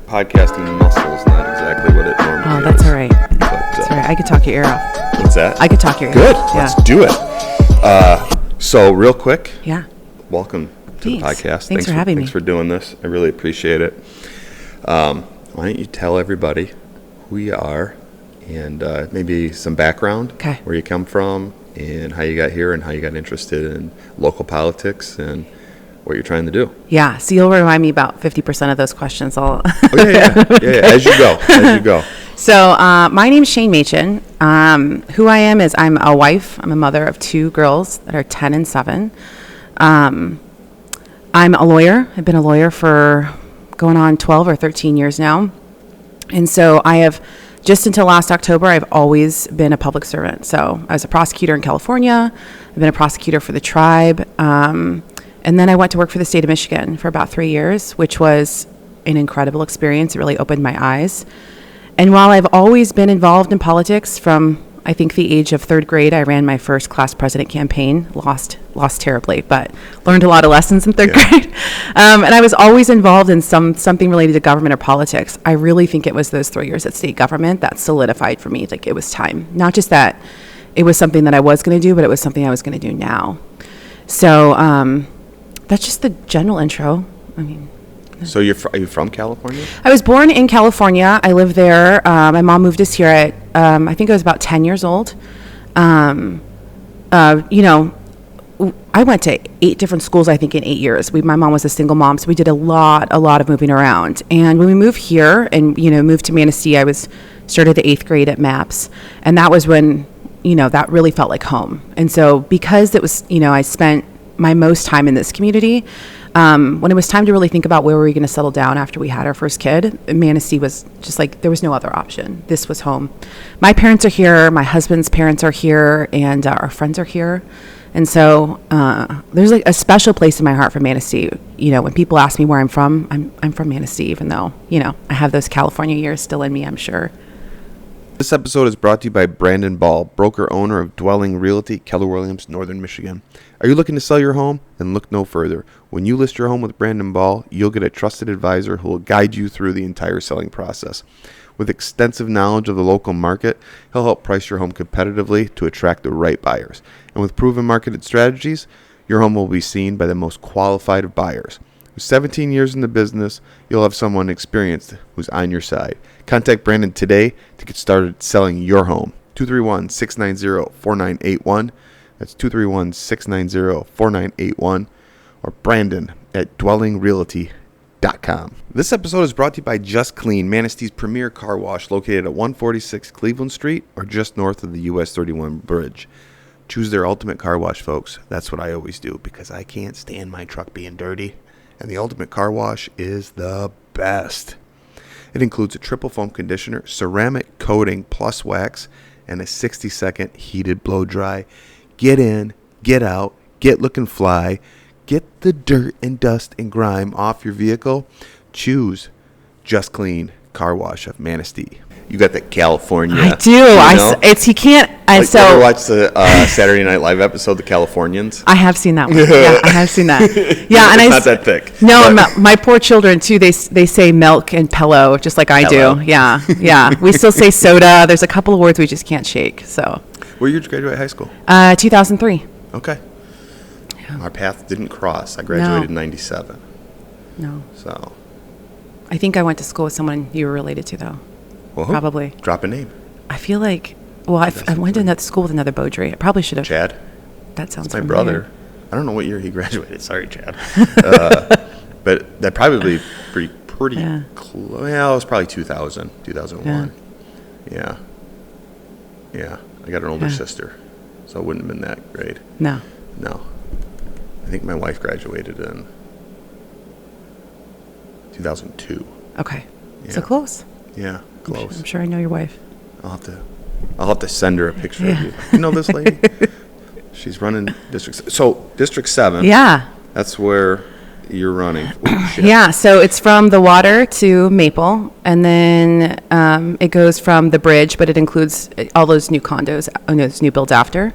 Podcasting muscle's not exactly what it normally is. Oh, that's all right. But, That's all right. I could talk your ear off. What's that? I could talk your ear Good. off. Let's do it. So real quick, Yeah. welcome to the Thanks. podcast. Thanks for having me. Thanks for doing this. I really appreciate it. Why don't you tell everybody who you are and maybe some background, Okay. where you come from and how you got here and how you got interested in local politics and what you're trying to do. Yeah. So you'll remind me about 50% of those questions. Oh, yeah. As you go. So my name's Shyane Machen. Who I am is I'm a wife. I'm a mother of two girls that are 10 and 7. I'm a lawyer. I've been a lawyer for going on 12 or 13 years now. And so I have, just until last October, I've always been a public servant. So I was a prosecutor in California. I've been a prosecutor for the tribe. And then I went to work for the state of Michigan for about 3 years, which was an incredible experience. It really opened my eyes. And while I've always been involved in politics from, I think, the age of 3rd grade, I ran my first class president campaign, lost terribly, but learned a lot of lessons in 3rd grade. And I was always involved in something related to government or politics. I really think it was those 3 years at state government that solidified for me, like it was time. Not just that it was something that I was going to do, but it was something I was going to do now. So that's just the general intro. I mean, So are you from California? I was born in California. I lived there. My mom moved us here at, I think I was about 10 years old. I went to 8 different schools, I think, in 8 years. My mom was a single mom, so we did a lot of moving around. And when we moved here and, moved to Manistee, I started the 8th grade at MAPS. And that was when, that really felt like home. And so because it was, I spent my most time in this community, when it was time to really think about where we were going to settle down after we had our first kid, Manistee was just like, there was no other option. This was home. My parents are here, my husband's parents are here, and our friends are here. And so there's like a special place in my heart for Manistee. When people ask me where I'm from Manistee, even though, I have those California years still in me, I'm sure. This episode is brought to you by Brandon Ball, broker owner of Dwelling Realty, Keller Williams, Northern Michigan. Are you looking to sell your home? Then look no further. When you list your home with Brandon Ball, you'll get a trusted advisor who will guide you through the entire selling process. With extensive knowledge of the local market, he'll help price your home competitively to attract the right buyers. And with proven marketed strategies, your home will be seen by the most qualified of buyers. With 17 years in the business, you'll have someone experienced who's on your side. Contact Brandon today to get started selling your home. 231-690-4981. That's 231-690-4981. Or Brandon at dwellingrealty.com. This episode is brought to you by Just Clean, Manistee's premier car wash located at 146 Cleveland Street or just north of the US 31 bridge. Choose their ultimate car wash, folks. That's what I always do because I can't stand my truck being dirty. And the ultimate car wash is the best. It includes a triple foam conditioner, ceramic coating plus wax, and a 60-second heated blow dry. Get in, get out, get looking fly, get the dirt and dust and grime off your vehicle. Choose Just Clean Car Wash of Manistee. You got the California. I do. You can't. You ever watch the Saturday Night Live episode, The Californians? I have seen that one. Yeah, I have seen that. Yeah, and it's not that thick. No, my poor children too. They say milk and pillow just like I do. Yeah. We still say soda. There's a couple of words we just can't shake. So. Where did you graduate high school? 2003. Okay. Yeah. Our path didn't cross. I graduated in 97. No. So. I think I went to school with someone you were related to, though. Well, probably. Drop a name. I feel like, I went to another school with another Beaudry. I probably should have. Chad? That sounds That's my familiar. brother. I don't know what year he graduated. Sorry, Chad. But that probably pretty close. Well, it was probably 2000, 2001. Yeah. I got an older sister, so it wouldn't have been that great. No. I think my wife graduated in 2002. Okay. Yeah. So close. Yeah, close. I'm sure I know your wife. I'll have to send her a picture of you. You know this lady? She's running District 7. Yeah. That's where you're running. Yeah, so it's from the water to Maple, and then it goes from the bridge, but it includes all those new condos, those new builds after.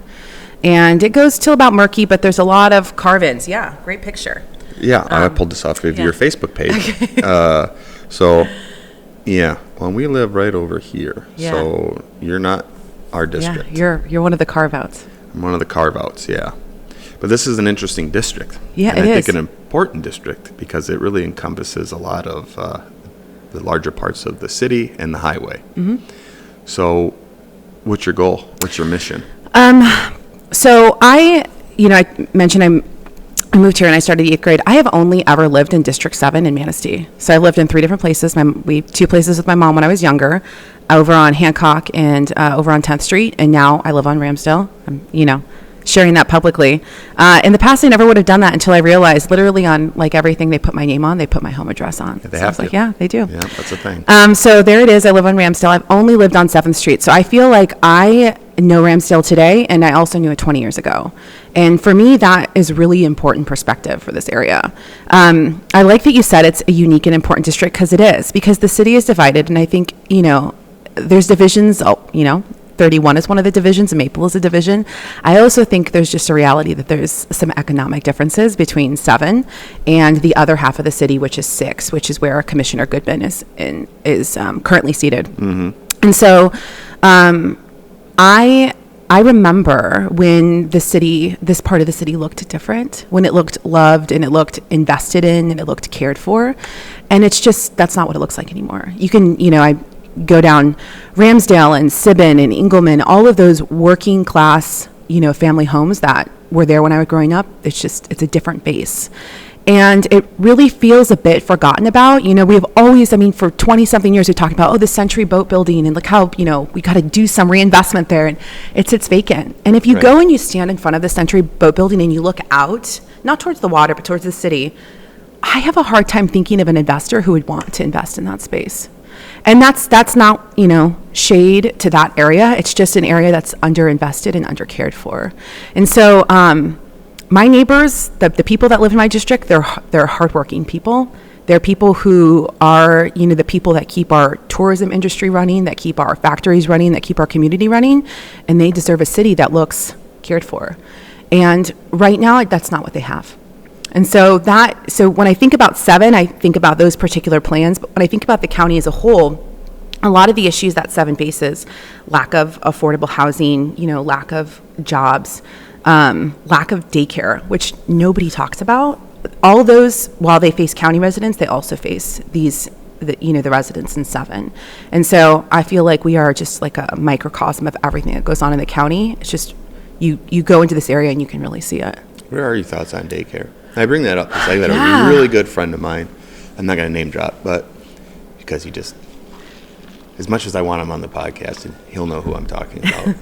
And it goes till about Murky, but there's a lot of carve-ins. Yeah, great picture. Yeah, I pulled this off of your Facebook page. Yeah. Well, we live right over here. Yeah. So you're not our district. Yeah, you're one of the carve-outs. I'm one of the carve-outs, yeah. But this is an interesting district. Yeah, and it I is. think an important district because it really encompasses a lot of the larger parts of the city and the highway. Mm-hmm. So what's your goal? What's your mission? So I mentioned I moved here and I started the 8th grade. I have only ever lived in District 7 in Manistee. So I lived in 3 different places. Two places with my mom when I was younger, over on Hancock and over on 10th Street. And now I live on Ramsdale. I'm, sharing that publicly. In the past, I never would have done that until I realized literally on like everything they put my name on, they put my home address on. Yeah, they so have I was like, to. yeah, they do. Yeah, that's a thing. So there it is. I live on Ramsdale. I've only lived on 7th Street. So I feel like I know Ramsdale today, and I also knew it 20 years ago. And for me, that is really important perspective for this area. I like that you said it's a unique and important district because it is, because the city is divided. And I think, there's divisions, 31 is one of the divisions, and Maple is a division. I also think there's just a reality that there's some economic differences between 7 and the other half of the city, which is 6, which is where Commissioner Goodman is currently seated. Mm-hmm. And so I remember when this part of the city looked different, when it looked loved and it looked invested in and it looked cared for. And it's just, that's not what it looks like anymore. You can, I go down Ramsdale and Sibben and Engelman, all of those working class, family homes that were there when I was growing up. It's a different base. And it really feels a bit forgotten about. We have always, for 20 something years, we talked about, the Century Boat Building and look how, we got to do some reinvestment there, and it sits vacant. And if you go and you stand in front of the Century Boat Building and you look out, not towards the water, but towards the city, I have a hard time thinking of an investor who would want to invest in that space. And that's not, shade to that area. It's just an area that's underinvested and undercared for. And so my neighbors, the people that live in my district, they're hardworking people. They're people who are, the people that keep our tourism industry running, that keep our factories running, that keep our community running. And they deserve a city that looks cared for. And right now, that's not what they have. And so when I think about 7, I think about those particular plans. But when I think about the county as a whole, a lot of the issues that 7 faces, lack of affordable housing, lack of jobs, lack of daycare, which nobody talks about. All of those, while they face county residents, they also face the residents in 7. And so I feel like we are just like a microcosm of everything that goes on in the county. It's just, you go into this area and you can really see it. What are your thoughts on daycare? I bring that up because I got a really good friend of mine. I'm not going to name drop, but because he just, as much as I want him on the podcast, and he'll know who I'm talking about,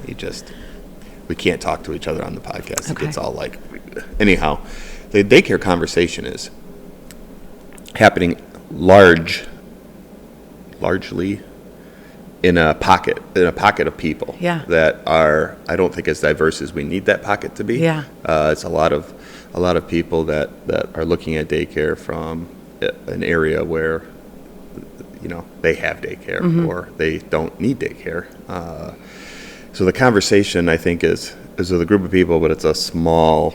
we can't talk to each other on the podcast. Okay. It gets all like, anyhow, the daycare conversation is happening largely in a pocket of people that are, I don't think, as diverse as we need that pocket to be. Yeah. It's a lot of people that are looking at daycare from an area where, they have daycare or they don't need daycare. So the conversation, I think, is with a group of people, but it's a small,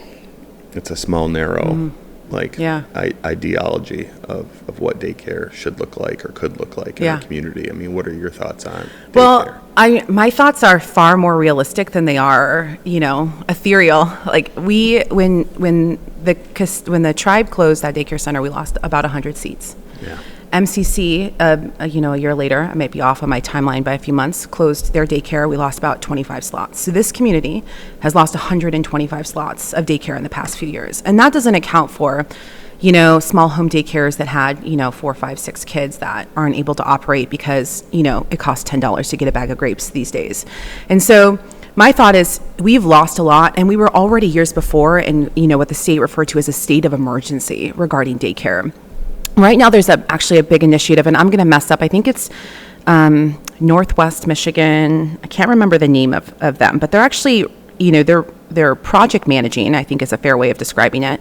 narrow, ideology of what daycare should look like or could look like in our community. What are your thoughts on daycare? Well, my thoughts are far more realistic than they are, ethereal. Like when the tribe closed that daycare center, we lost about 100 seats. Yeah. MCC, a year later, I might be off on my timeline by a few months, closed their daycare. We lost about 25 slots. So this community has lost 125 slots of daycare in the past few years. And that doesn't account for, small home daycares that had, 4, 5, 6 kids that aren't able to operate because, it costs $10 to get a bag of grapes these days. And so my thought is we've lost a lot, and we were already years before in, what the state referred to as a state of emergency regarding daycare. Right now, there's actually a big initiative, and I'm going to mess up. I think it's Northwest Michigan. I can't remember the name of them, but they're actually, they're project managing, I think is a fair way of describing it,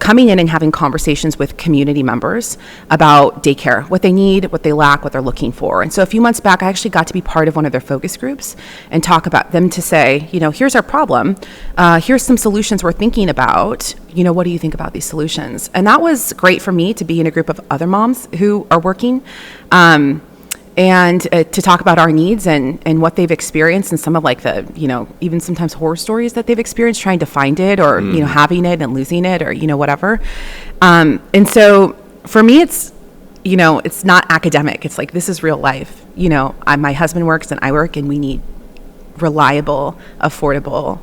coming in and having conversations with community members about daycare, what they need, what they lack, what they're looking for. And so a few months back, I actually got to be part of one of their focus groups and talk about them to say, here's our problem. Here's some solutions we're thinking about. What do you think about these solutions? And that was great for me to be in a group of other moms who are working, and to talk about our needs and what they've experienced, and some of like the, even sometimes horror stories that they've experienced trying to find it, or, having it and losing it, or, whatever. And so for me, it's not academic. It's like, this is real life. My husband works and I work, and we need reliable, affordable,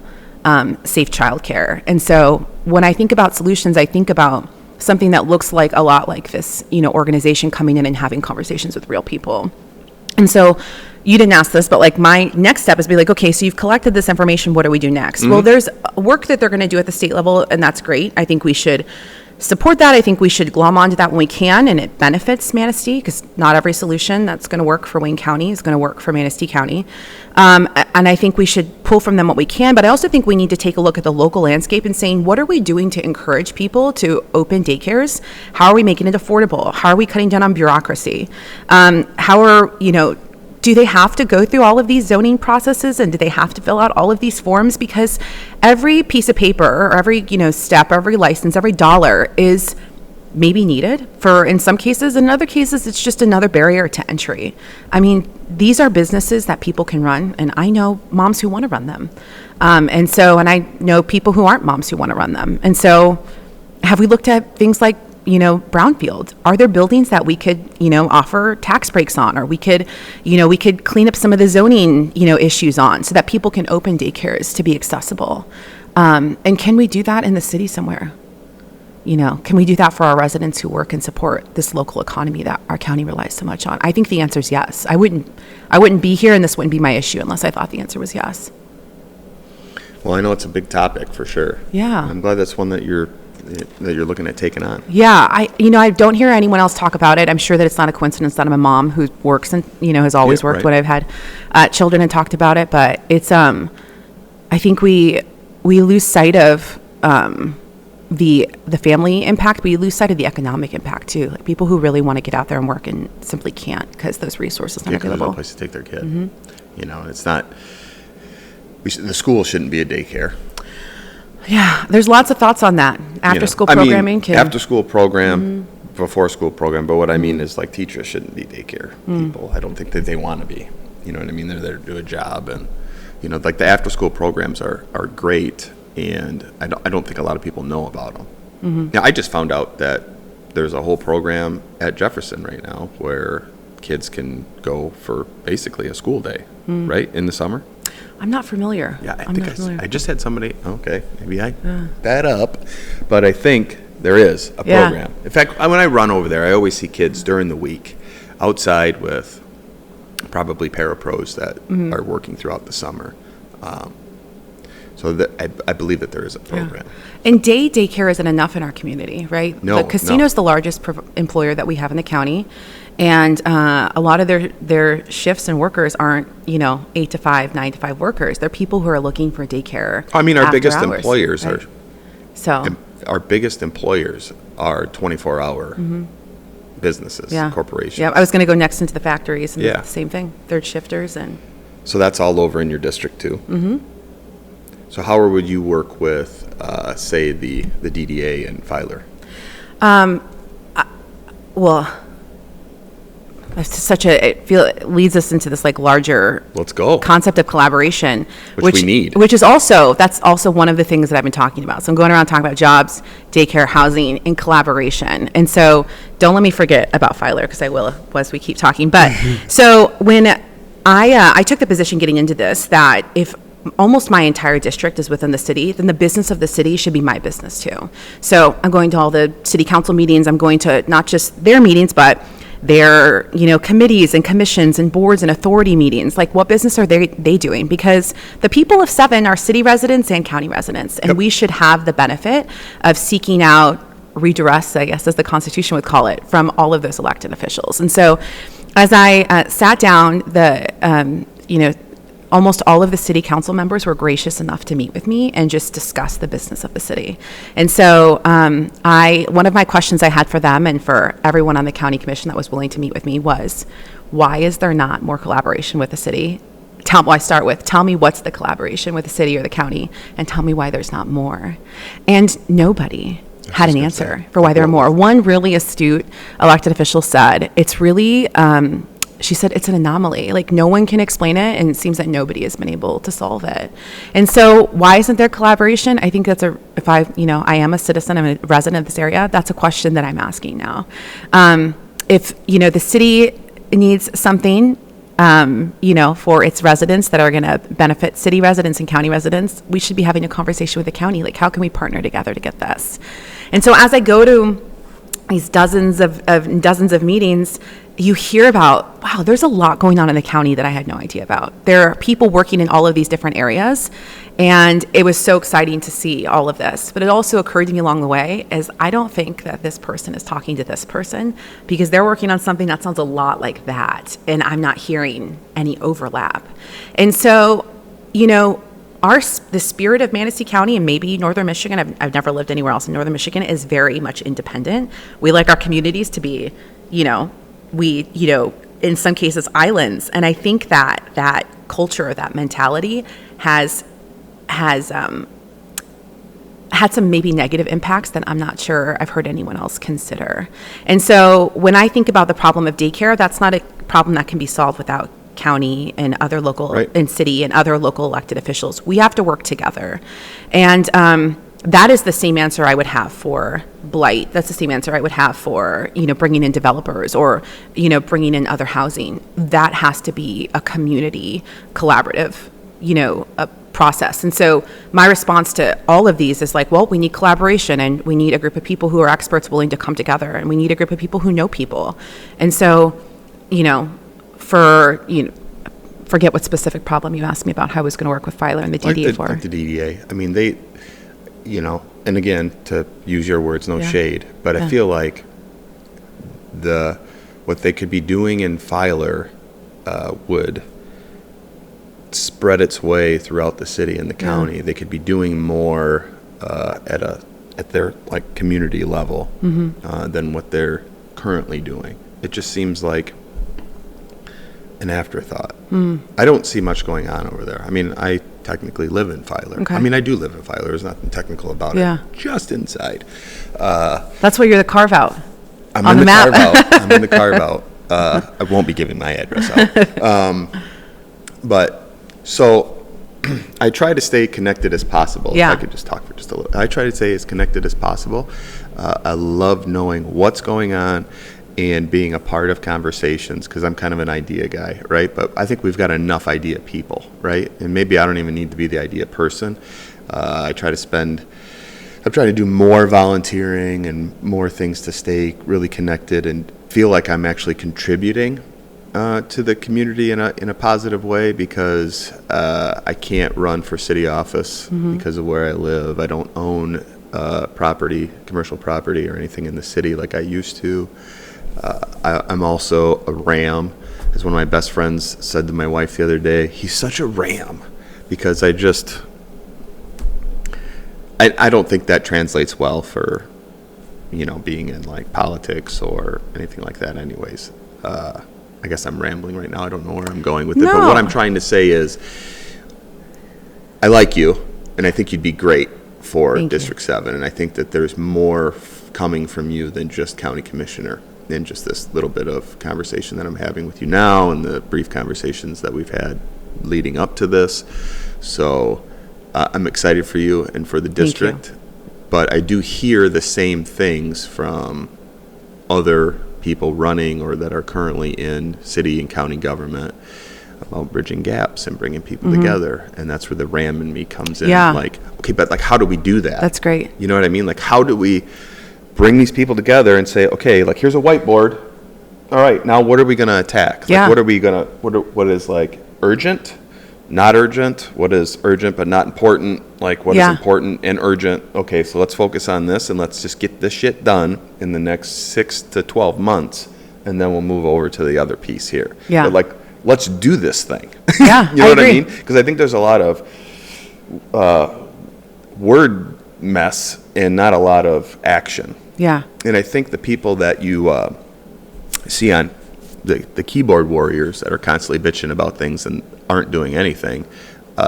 safe childcare. And so when I think about solutions, I think about something that looks like a lot like this, organization coming in and having conversations with real people. And so you didn't ask this, but like my next step is be like, okay, so you've collected this information. What do we do next? Well, there's work that they're going to do at the state level, and that's great. I think we should support that. I think we should glom onto that when we can, and it benefits Manistee, because not every solution that's going to work for Wayne County is going to work for Manistee County. And I think we should pull from them what we can, but I also think we need to take a look at the local landscape and saying, what are we doing to encourage people to open daycares? How are we making it affordable? How are we cutting down on bureaucracy? Do they have to go through all of these zoning processes, and do they have to fill out all of these forms? Because every piece of paper, or every, step, every license, every dollar is maybe needed for, in some cases. In other cases, it's just another barrier to entry. I mean, these are businesses that people can run, and I know moms who want to run them. And I know people who aren't moms who want to run them. And so have we looked at things like, brownfield? Are there buildings that we could, offer tax breaks on, or we could clean up some of the zoning, issues on, so that people can open daycares to be accessible? And can we do that in the city somewhere? Can we do that for our residents who work and support this local economy that our county relies so much on? I think the answer is yes. I wouldn't be here, and this wouldn't be my issue unless I thought the answer was yes. Well, I know it's a big topic for sure. Yeah. I'm glad that's one that you're looking at taking on. Yeah, I don't hear anyone else talk about it. I'm sure that it's not a coincidence that I'm a mom who works and has always worked when I've had children and talked about it. But it's I think we lose sight of the family impact, but you lose sight of the economic impact too. Like people who really want to get out there and work and simply can't because those resources aren't available. There's no place to take their kid. It's not. The school shouldn't be a daycare. Yeah, there's lots of thoughts on that. After school programming. After school program, before school program. But what I mean is, like, teachers shouldn't be daycare people. I don't think that they want to be. You know what I mean? They're there to do a job, and like the after school programs are great, and I don't think a lot of people know about them. Now, I just found out that there's a whole program at Jefferson right now where kids can go for basically a school day, right, in the summer. I'm not familiar. Yeah, I just had somebody, okay, maybe I that up, but I think there is a program. In fact, when I run over there, I always see kids during the week outside with probably parapros that are working throughout the summer. So that I believe that there is a program. Yeah. And daycare isn't enough in our community, right? No, the casino is the largest employer that we have in the county. And a lot of their shifts and workers aren't, 8 to 5, 9 to 5 workers. They're people who are looking for daycare. I mean, our biggest hours, employers right? our biggest employers are 24-hour businesses, corporations. Yeah, I was going to go next into the factories, and the same thing, third shifters. And so that's all over in your district too? Mm-hmm. So how would you work with, say, the DDA and Filer? It leads us into this like larger Let's go. concept of collaboration, which we need. Which is that's also one of the things that I've been talking about. So I'm going around talking about jobs, daycare, housing, and collaboration. And so don't let me forget about Filer, because I will as we keep talking. But so when I took the position getting into this, that if almost my entire district is within the city, then the business of the city should be my business too. So I'm going to all the city council meetings. I'm going to not just their meetings, but their committees and commissions and boards and authority meetings. Like, what business are they doing? Because the people of 7 are city residents and county residents, and we should have the benefit of seeking out redress, I guess, as the Constitution would call it, from all of those elected officials. And so as I sat down, almost all of the city council members were gracious enough to meet with me and just discuss the business of the city. And so one of my questions I had for them and for everyone on the county commission that was willing to meet with me was, why is there not more collaboration with the city? I start with, tell me what's the collaboration with the city or the county, and tell me why there's not more. And nobody had an answer for why there are more. One really astute elected official said, it's really, she said, it's an anomaly. Like, no one can explain it, and it seems that nobody has been able to solve it. And so why isn't there collaboration? I think that's I am a citizen, I'm a resident of this area, that's a question that I'm asking now. If, the city needs something, for its residents that are going to benefit city residents and county residents, we should be having a conversation with the county. Like, how can we partner together to get this? And so as I go to these dozens of meetings, you hear about, wow, there's a lot going on in the county that I had no idea about. There are people working in all of these different areas, and it was so exciting to see all of this. But it also occurred to me along the way is I don't think that this person is talking to this person because they're working on something that sounds a lot like that, and I'm not hearing any overlap. And so, the spirit of Manistee County and maybe Northern Michigan, I've never lived anywhere else in Northern Michigan, is very much independent. We like our communities to be, in some cases, islands. And I think that culture, that mentality has had some maybe negative impacts that I'm not sure I've heard anyone else consider. And so when I think about the problem of daycare, that's not a problem that can be solved without county and other local and city and other local elected officials. We have to work together. And that is the same answer I would have for blight. That's the same answer I would have for, bringing in developers or, bringing in other housing. That has to be a community collaborative, a process. And so my response to all of these is like, well, we need collaboration, and we need a group of people who are experts willing to come together, and we need a group of people who know people. And so, forget what specific problem you asked me about how I was going to work with Filer and the DDA for. Like the DDA. I mean, they, and again, to use your words, no shade, but I feel like what they could be doing in Filer would spread its way throughout the city and the county. They could be doing more at their community level than what they're currently doing. It just seems like an afterthought. I don't see much going on over there. I mean, I technically live in Filer. Okay. I mean, I do live in Filer. There's nothing technical about it. Just inside. That's where you're the carve out. I'm in the carve out. I'm in the carve out. I won't be giving my address out. But so I try to stay connected as possible. If I could just talk for just a little. I try to stay as connected as possible. I love knowing what's going on and being a part of conversations, because I'm kind of an idea guy, right? But I think we've got enough idea people, right? And maybe I don't even need to be the idea person. I try to do more volunteering and more things to stay really connected and feel like I'm actually contributing to the community in a positive way, because I can't run for city office because of where I live. I don't own commercial property or anything in the city like I used to. I'm also a ram. As one of my best friends said to my wife the other day, he's such a ram, because I don't think that translates well for, being in politics or anything like that anyways. I guess I'm rambling right now. I don't know where I'm going with it. But what I'm trying to say is I like you, and I think you'd be great for District 7. And I think that there's more coming from you than just county commissioner, and just this little bit of conversation that I'm having with you now and the brief conversations that we've had leading up to this. So I'm excited for you and for the district. But I do hear the same things from other people running or that are currently in city and county government about bridging gaps and bringing people together. And that's where the ram in me comes in. Okay, but how do we do that? That's great. You know what I mean? How do we bring these people together and say, okay, here's a whiteboard. All right, now what are we going to attack? What are we going to, what is urgent, not urgent? What is urgent but not important? What is important and urgent? Okay, so let's focus on this, and let's just get this shit done in the next 6 to 12 months, and then we'll move over to the other piece here. Yeah. But let's do this thing. Yeah, You know I what I agree. mean? Because I think there's a lot of word mess and not a lot of action. Yeah. And I think the people that you see on the keyboard warriors that are constantly bitching about things and aren't doing anything,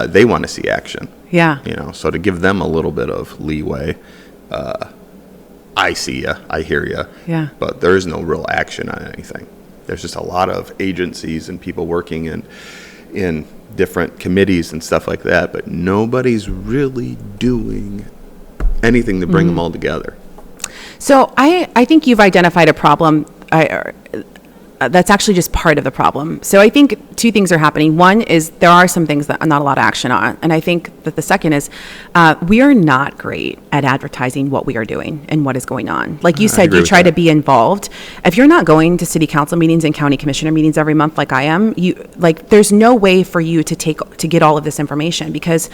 they want to see action. Yeah. You know, so to give them a little bit of leeway, I see you, I hear you. Yeah. But there is no real action on anything. There's just a lot of agencies and people working in different committees and stuff like that, but nobody's really doing anything to bring them all together. So I think you've identified a problem that's actually just part of the problem. So I think two things are happening. One is there are some things that are not a lot of action on. And I think that the second is we are not great at advertising what we are doing and what is going on. Like you said, you try to be involved. If you're not going to city council meetings and county commissioner meetings every month like I am, there's no way for you to get all of this information because,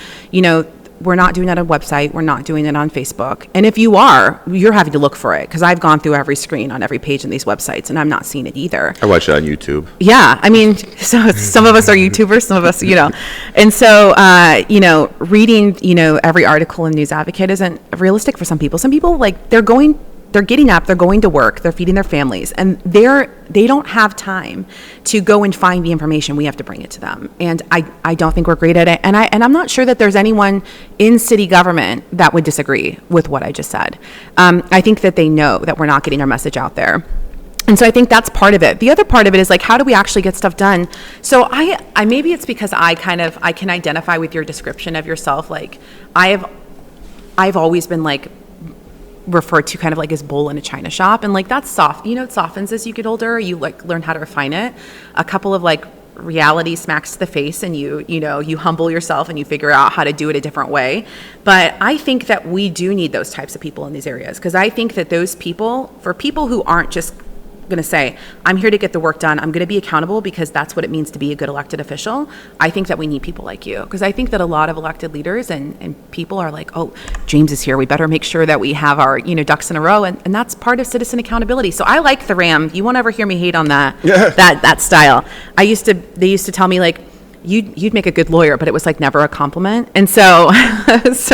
we're not doing it on a website. We're not doing it on Facebook. And if you are, you're having to look for it because I've gone through every screen on every page in these websites and I'm not seeing it either. I watch it on YouTube. Yeah. I mean, so some of us are YouTubers, some of us, And so, reading, every article in News Advocate isn't realistic for some people. Some people, they're getting up, they're going to work, they're feeding their families, and they don't have time to go and find the information. We have to bring it to them. And I don't think we're great at it. And I'm not sure that there's anyone in city government that would disagree with what I just said. I think that they know that we're not getting our message out there. And so I think that's part of it. The other part of it is how do we actually get stuff done? So I maybe it's because I can identify with your description of yourself. I've always been referred to kind of as bull in a china shop, and that's soft. It softens as you get older. You learn how to refine it. A couple of reality smacks to the face, and you humble yourself and you figure out how to do it a different way. But I think that we do need those types of people in these areas because I think that those people, for people who aren't just going to say, I'm here to get the work done, I'm going to be accountable because that's what it means to be a good elected official. I think that we need people like you because I think that a lot of elected leaders and people are oh, James is here, we better make sure that we have our ducks in a row, and that's part of citizen accountability. So I like the RAM. You won't ever hear me hate on that that style. They used to tell me you'd make a good lawyer, but it was never a compliment. And so that's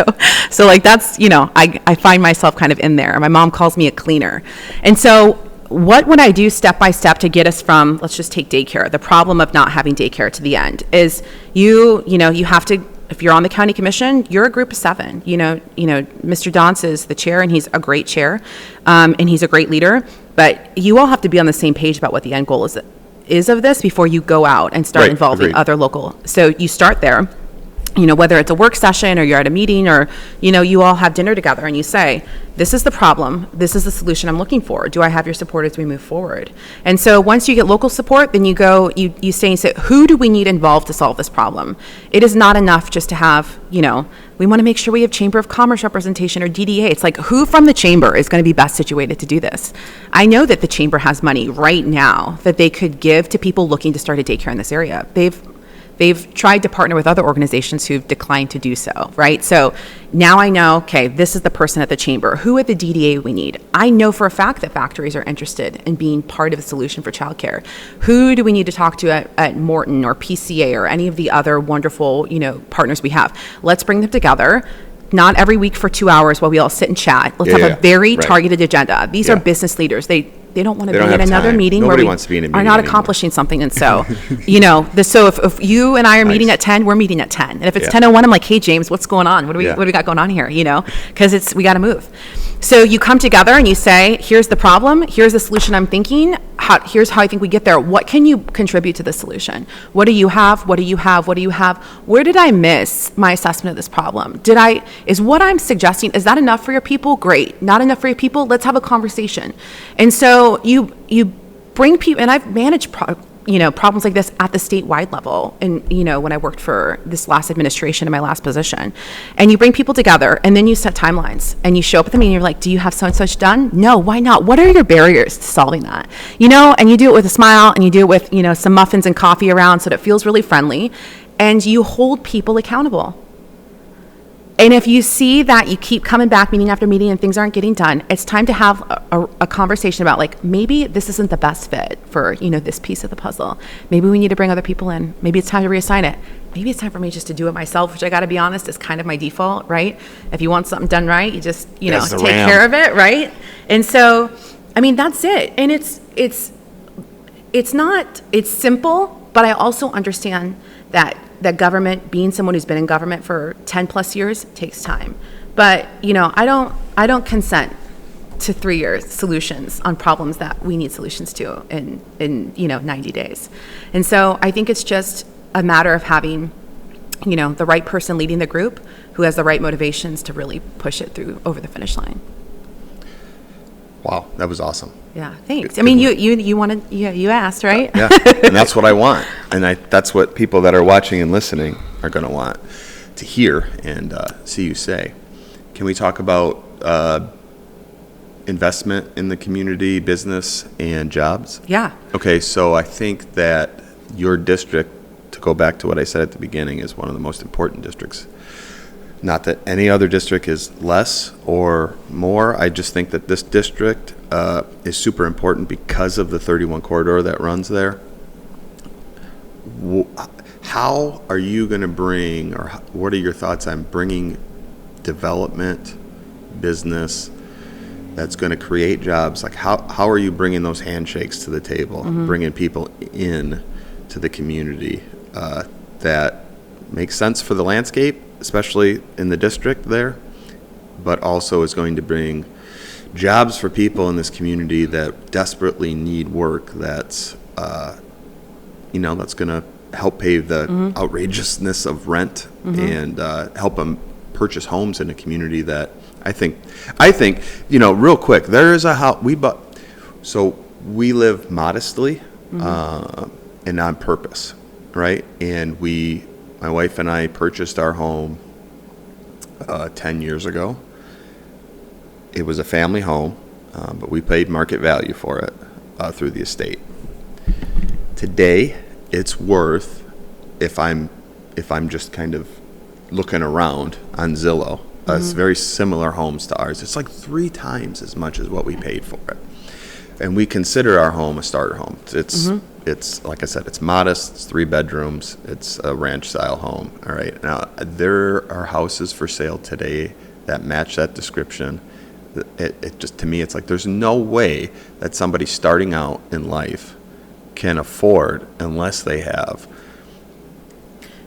I find myself kind of in there. My mom calls me a cleaner. And so what would I do step by step to get us from, let's just take daycare, the problem of not having daycare, to the end is you have to, if you're on the county commission, you're a group of 7. Mr. Dance is the chair, and he's a great chair, and he's a great leader. But you all have to be on the same page about what the end goal is of this before you go out and start involving other local. So you start there. Whether it's a work session or you're at a meeting or, you all have dinner together and you say, this is the problem, this is the solution I'm looking for. Do I have your support as we move forward? And so once you get local support, then you go, you say, who do we need involved to solve this problem? It is not enough just to have, we want to make sure we have Chamber of Commerce representation or DDA. It's who from the Chamber is going to be best situated to do this? I know that the Chamber has money right now that they could give to people looking to start a daycare in this area. They've tried to partner with other organizations who've declined to do so, right? So now I know, okay, this is the person at the Chamber. Who at the DDA we need? I know for a fact that factories are interested in being part of the solution for childcare. Who do we need to talk to at Morton or PCA or any of the other wonderful, partners we have? Let's bring them together. Not every week for 2 hours while we all sit and chat. Let's have a very targeted agenda. These are business leaders. They don't want to be in another meeting Nobody where we wants to be in a are meeting not anymore. accomplishing something. And so, so if you and I are meeting at 10, we're meeting at 10. And if it's 10:01, I'm hey, James, what's going on? What do we got going on here? Because we got to move. So you come together and you say, here's the problem. Here's the solution I'm thinking. Here's how I think we get there. What can you contribute to the solution? What do you have? What do you have? What do you have? Where did I miss my assessment of this problem? Is what I'm suggesting, is that enough for your people? Great. Not enough for your people? Let's have a conversation. And so you bring people, and I've managed problems like this at the statewide level. And, when I worked for this last administration in my last position, and you bring people together and then you set timelines and you show up at the meeting, you're do you have so and such done? No, why not? What are your barriers to solving that? And you do it with a smile and you do it with, some muffins and coffee around so that it feels really friendly, and you hold people accountable. And if you see that you keep coming back meeting after meeting and things aren't getting done, it's time to have a conversation about, like, maybe this isn't the best fit for, this piece of the puzzle. Maybe we need to bring other people in. Maybe it's time to reassign it. Maybe it's time for me just to do it myself, which I got to be honest is kind of my default, right? If you want something done right, you just, take care of it, right? And so, that's it. And it's simple, but I also understand that government, being someone who's been in government for 10 plus years, takes time. But, I don't consent to 3 years solutions on problems that we need solutions to in 90 days. And so I think it's just a matter of having, the right person leading the group who has the right motivations to really push it through over the finish line. Wow, that was awesome. Yeah, thanks. You wanted, you asked, right? Yeah, and that's what I want. And that's what people that are watching and listening are going to want to hear and see you say. Can we talk about investment in the community, business, and jobs? Yeah. Okay, so I think that your district, to go back to what I said at the beginning, is one of the most important districts. Not that any other district is less or more. I just think that this district is super important because of the 31 corridor that runs there. How are you going to bring, or what are your thoughts on bringing development, business that's going to create jobs? Like how are you bringing those handshakes to the table, bringing people in to the community that makes sense for the landscape, especially in the district there, but also is going to bring jobs for people in this community that desperately need work that's, that's going to help pay the outrageousness of rent and help them purchase homes in a community that I think, real quick, there is a house we bought. So we live modestly and on purpose, right? And my wife and I purchased our home 10 years ago. It was a family home, but we paid market value for it through the estate. Today, it's worth, if I'm just kind of looking around on Zillow, it's very similar homes to ours. It's like 3 times as much as what we paid for it. And we consider our home a starter home. It's like I said, it's modest, it's 3 bedrooms, it's a ranch style home. All right. Now there are houses for sale today that match that description. It just, to me, it's like there's no way that somebody starting out in life can afford, unless they have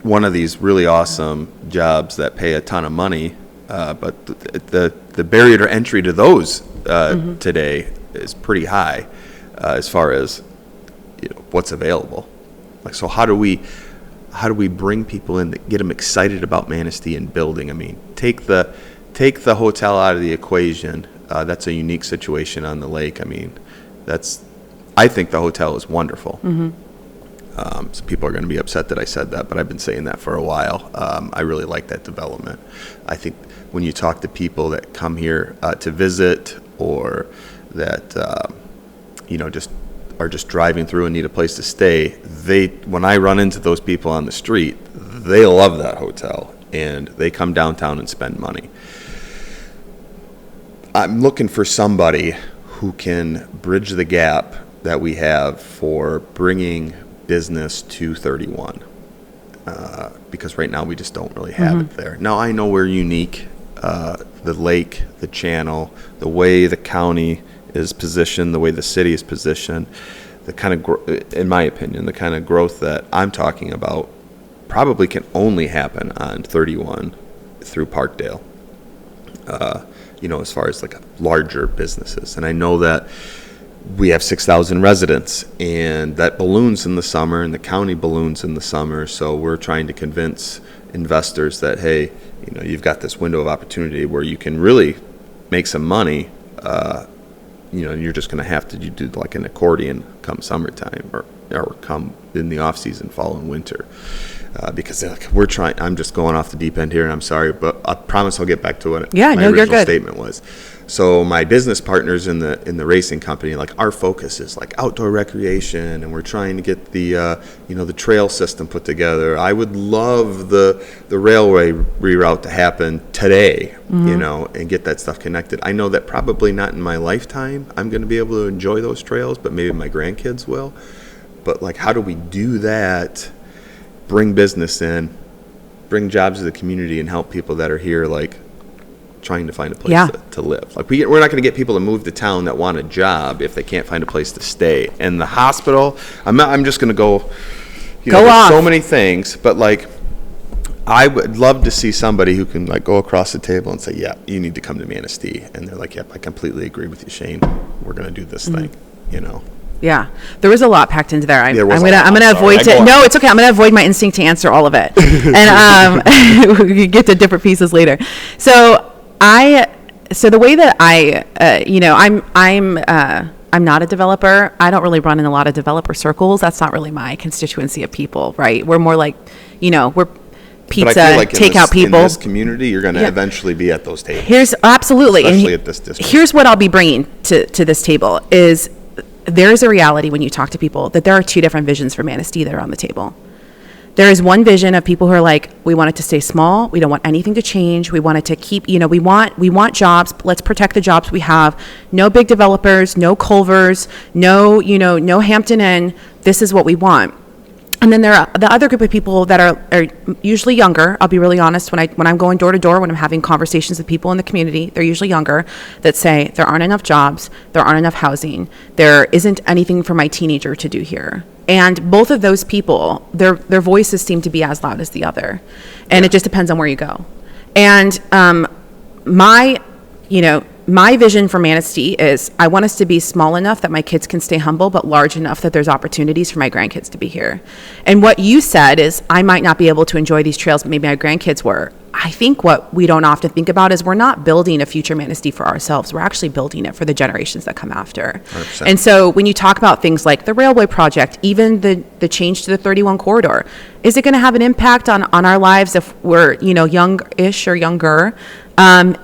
one of these really awesome jobs that pay a ton of money. But the barrier to entry to those today is pretty high as far as what's available. Like, so how do we bring people in, get them excited about Manistee and building? I mean, take the hotel out of the equation. That's a unique situation on the lake. I mean, I think the hotel is wonderful. So people are going to be upset that I said that, but I've been saying that for a while. I really like that development. I think when you talk to people that come here to visit, or that just driving through and need a place to stay, when I run into those people on the street, they love that hotel and they come downtown and spend money. I'm looking for somebody who can bridge the gap that we have for bringing business to 31, because right now we just don't really have it there. Now I know we're unique. The lake, the channel, the way the county is positioned, the way the city is positioned, the kind of, in my opinion, the kind of growth that I'm talking about probably can only happen on 31 through Parkdale, as far as like larger businesses. And I know that we have 6,000 residents, and that balloons in the summer, and the county balloons in the summer. So we're trying to convince investors that, hey, you've got this window of opportunity where you can really make some money, and you're just going to have to do like an accordion come summertime, or or come in the off season, fall and winter. Because they're like, we're trying. I'm just going off the deep end here, and I'm sorry, but I promise I'll get back to what my original statement was. So my business partners in the racing company, like, our focus is like outdoor recreation, and we're trying to get the the trail system put together. I would love the railway reroute to happen today, and get that stuff connected. I know that probably not in my lifetime I'm going to be able to enjoy those trails, but maybe my grandkids will. But like, how do we do that? Bring business in, bring jobs to the community, and help people that are here, like, trying to find a place to live. Like, we're not going to get people to move to town that want a job if they can't find a place to stay. And the hospital, I'm just going to go off. So many things, but like, I would love to see somebody who can like go across the table and say, yeah, you need to come to Manistee. And they're like, yep, I completely agree with you, Shane. We're going to do this thing, Yeah, there was a lot packed into there. I'm gonna avoid it. No, it's okay. I'm gonna avoid my instinct to answer all of it, and we can get to different pieces later. So the way that I'm not a developer. I don't really run in a lot of developer circles. That's not really my constituency of people, right? We're more like, we're pizza takeout people. In this community, you're going to eventually be at those tables. Especially at this district. Here's what I'll be bringing to this table is. There is a reality when you talk to people that there are two different visions for Manistee that are on the table. There is one vision of people who are like, we want it to stay small. We don't want anything to change. We want it to keep, we want jobs. Let's protect the jobs we have. No big developers, no Culvers, no Hampton Inn. This is what we want. And then there are the other group of people that are usually younger. I'll be really honest, when I'm going door to door, when I'm having conversations with people in the community, they're usually younger, that say there aren't enough jobs, there aren't enough housing, there isn't anything for my teenager to do here. And both of those people, their voices seem to be as loud as the other. And it just depends on where you go. And my vision for Manistee is I want us to be small enough that my kids can stay humble, but large enough that there's opportunities for my grandkids to be here. And what you said is I might not be able to enjoy these trails, but maybe my grandkids were. I think what we don't often think about is we're not building a future Manistee for ourselves. We're actually building it for the generations that come after. 100%. And so when you talk about things like the railway project, even the change to the 31 corridor, is it going to have an impact on our lives if we're, young-ish or younger?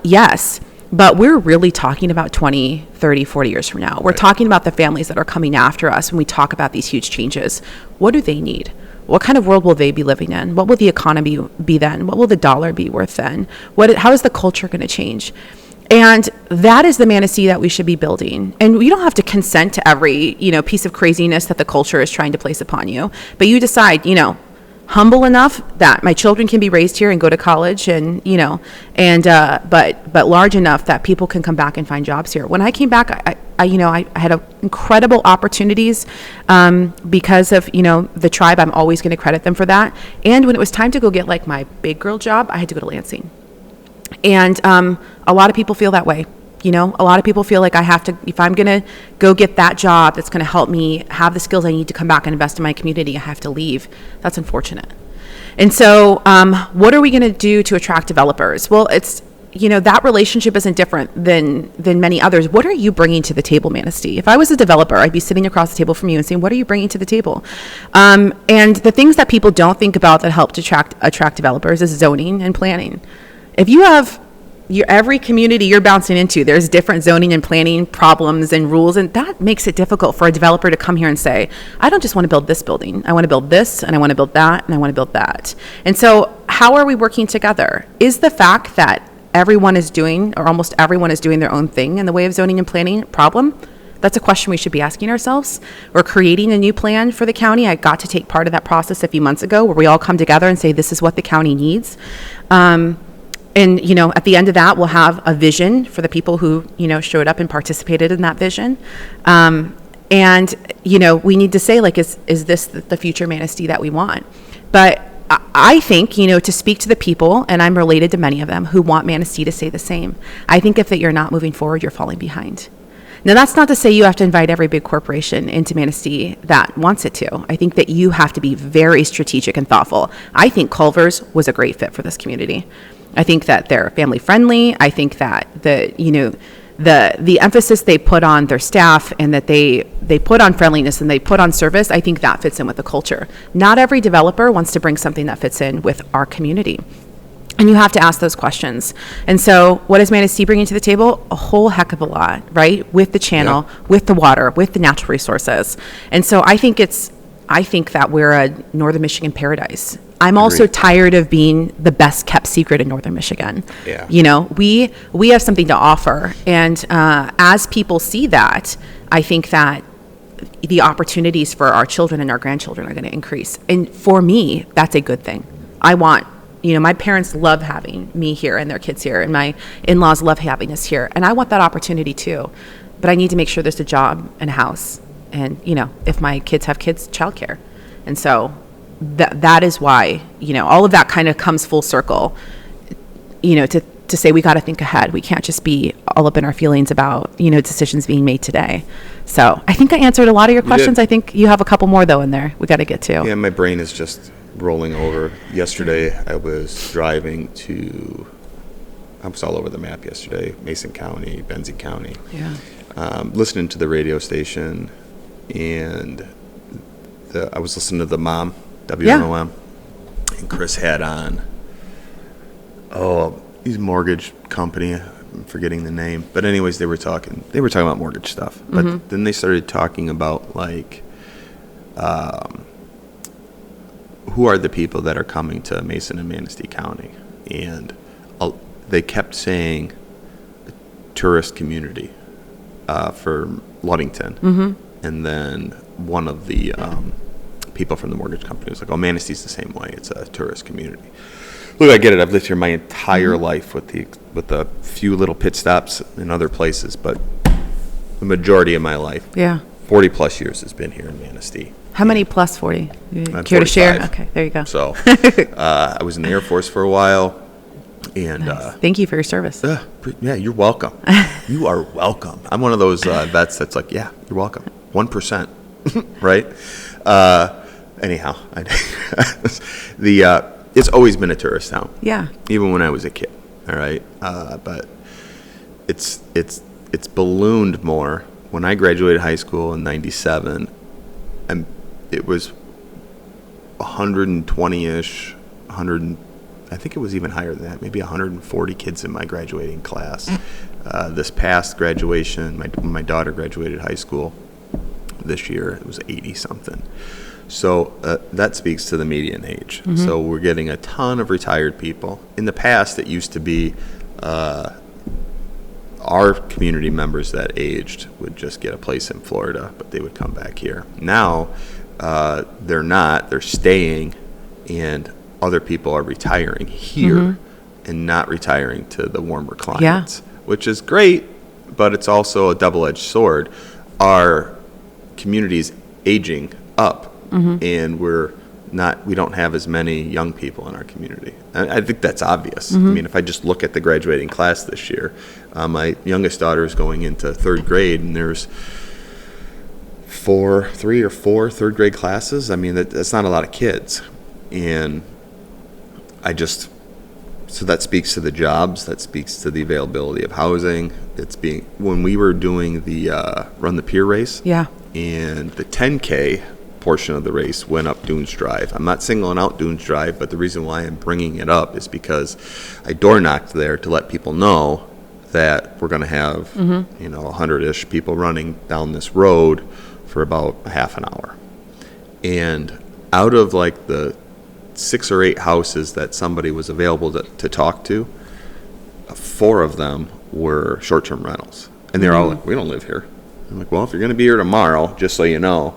Yes. But we're really talking about 20, 30, 40 years from now. We're talking about the families that are coming after us when we talk about these huge changes. What do they need? What kind of world will they be living in? What will the economy be then? What will the dollar be worth then? How is the culture going to change? And that is the Manistee that we should be building. And you don't have to consent to every, piece of craziness that the culture is trying to place upon you. But you decide, humble enough that my children can be raised here and go to college but large enough that people can come back and find jobs here. When I came back, I had incredible opportunities because of, the tribe. I'm always going to credit them for that. And when it was time to go get like my big girl job, I had to go to Lansing. And a lot of people feel that way. A lot of people feel like I have to, if I'm going to go get that job that's going to help me have the skills I need to come back and invest in my community, I have to leave. That's unfortunate. And so what are we going to do to attract developers? Well, it's, that relationship isn't different than many others. What are you bringing to the table, Manistee? If I was a developer, I'd be sitting across the table from you and saying, what are you bringing to the table? And the things that people don't think about that help to attract developers is zoning and planning. If you have every community you're bouncing into, there's different zoning and planning problems and rules, and that makes it difficult for a developer to come here and say, I don't just want to build this building. I want to build this, and I want to build that, and I want to build that. And so how are we working together? Is the fact that everyone is doing, or almost everyone is doing their own thing in the way of zoning and planning a problem? That's a question we should be asking ourselves. We're creating a new plan for the county. I got to take part of that process a few months ago where we all come together and say, this is what the county needs. And, at the end of that, we'll have a vision for the people who, showed up and participated in that vision. And, we need to say, like, is this the future Manistee that we want? But I think, to speak to the people, and I'm related to many of them, who want Manistee to say the same. I think if that you're not moving forward, you're falling behind. Now, that's not to say you have to invite every big corporation into Manistee that wants it to. I think that you have to be very strategic and thoughtful. I think Culver's was a great fit for this community. I think that they're family friendly. I think that the emphasis they put on their staff, and that they put on friendliness and they put on service, I think that fits in with the culture. Not every developer wants to bring something that fits in with our community. And you have to ask those questions. And so what is Manistee bringing to the table? A whole heck of a lot, right? With the channel, with the water, with the natural resources. And so I think that we're a Northern Michigan paradise. I'm also tired of being the best kept secret in Northern Michigan. Yeah. You know, we have something to offer. And as people see that, I think that the opportunities for our children and our grandchildren are going to increase. And for me, that's a good thing. My parents love having me here and their kids here, and my in-laws love having us here. And I want that opportunity too. But I need to make sure there's a job and a house. And, if my kids have kids, childcare. And so that is why, all of that kind of comes full circle, to say we got to think ahead. We can't just be all up in our feelings about, decisions being made today. So I think I answered a lot of your questions. I think you have a couple more, though, in there we got to get to. Yeah, my brain is just rolling over. Yesterday, I was driving I was all over the map yesterday, Mason County, Benzie County. Yeah. Listening to the radio station, and I was listening to the mom, WMOM, and Chris had on, he's a mortgage company, I'm forgetting the name, but anyways, they were talking about mortgage stuff, but then they started talking about, like, who are the people that are coming to Mason and Manistee County, and they kept saying tourist community for Ludington, and then one of the people from the mortgage company was like, "Oh, Manistee's the same way. It's a tourist community." Look, I get it. I've lived here my entire life with the few little pit stops in other places, but the majority of my life, 40 plus years, has been here in Manistee. How many plus 40? I'm Care to share? 45. Okay, there you go. So I was in the Air Force for a while, and Nice. Thank you for your service. yeah, you're welcome. You are welcome. I'm one of those vets that's like, yeah, you're welcome. 1%, right? Anyhow, it's always been a tourist town. Yeah. Even when I was a kid. All right, but it's ballooned more. When I graduated high school in '97, it was 120-ish, I think it was even higher than that, maybe 140 kids in my graduating class. This past graduation, my daughter graduated high school this year, it was 80-something. So that speaks to the median age. So we're getting a ton of retired people. In the past, it used to be our community members that aged would just get a place in Florida, but they would come back here. Now, they're not. They're staying, and other people are retiring here and not retiring to the warmer climates, which is great, but it's also a double-edged sword. Our community's aging up, and we don't have as many young people in our community. I think that's obvious. I mean, if I just look at the graduating class this year, my youngest daughter is going into third grade, and there's 3 or 4 third grade classes. I mean, that's not a lot of kids. And so that speaks to the jobs, that speaks to the availability of housing. When we were doing the Run the Pier race, and the 10K portion of the race went up Dunes Drive. I'm not singling out Dunes Drive, but the reason why I'm bringing it up is because I door knocked there to let people know that we're going to have 100-ish people running down this road for about a half an hour. And out of like the 6 or 8 houses that somebody was available to talk to, 4 of them were short-term rentals. And they're all like, "We don't live here." I'm like, "Well, if you're going to be here tomorrow, just so you know."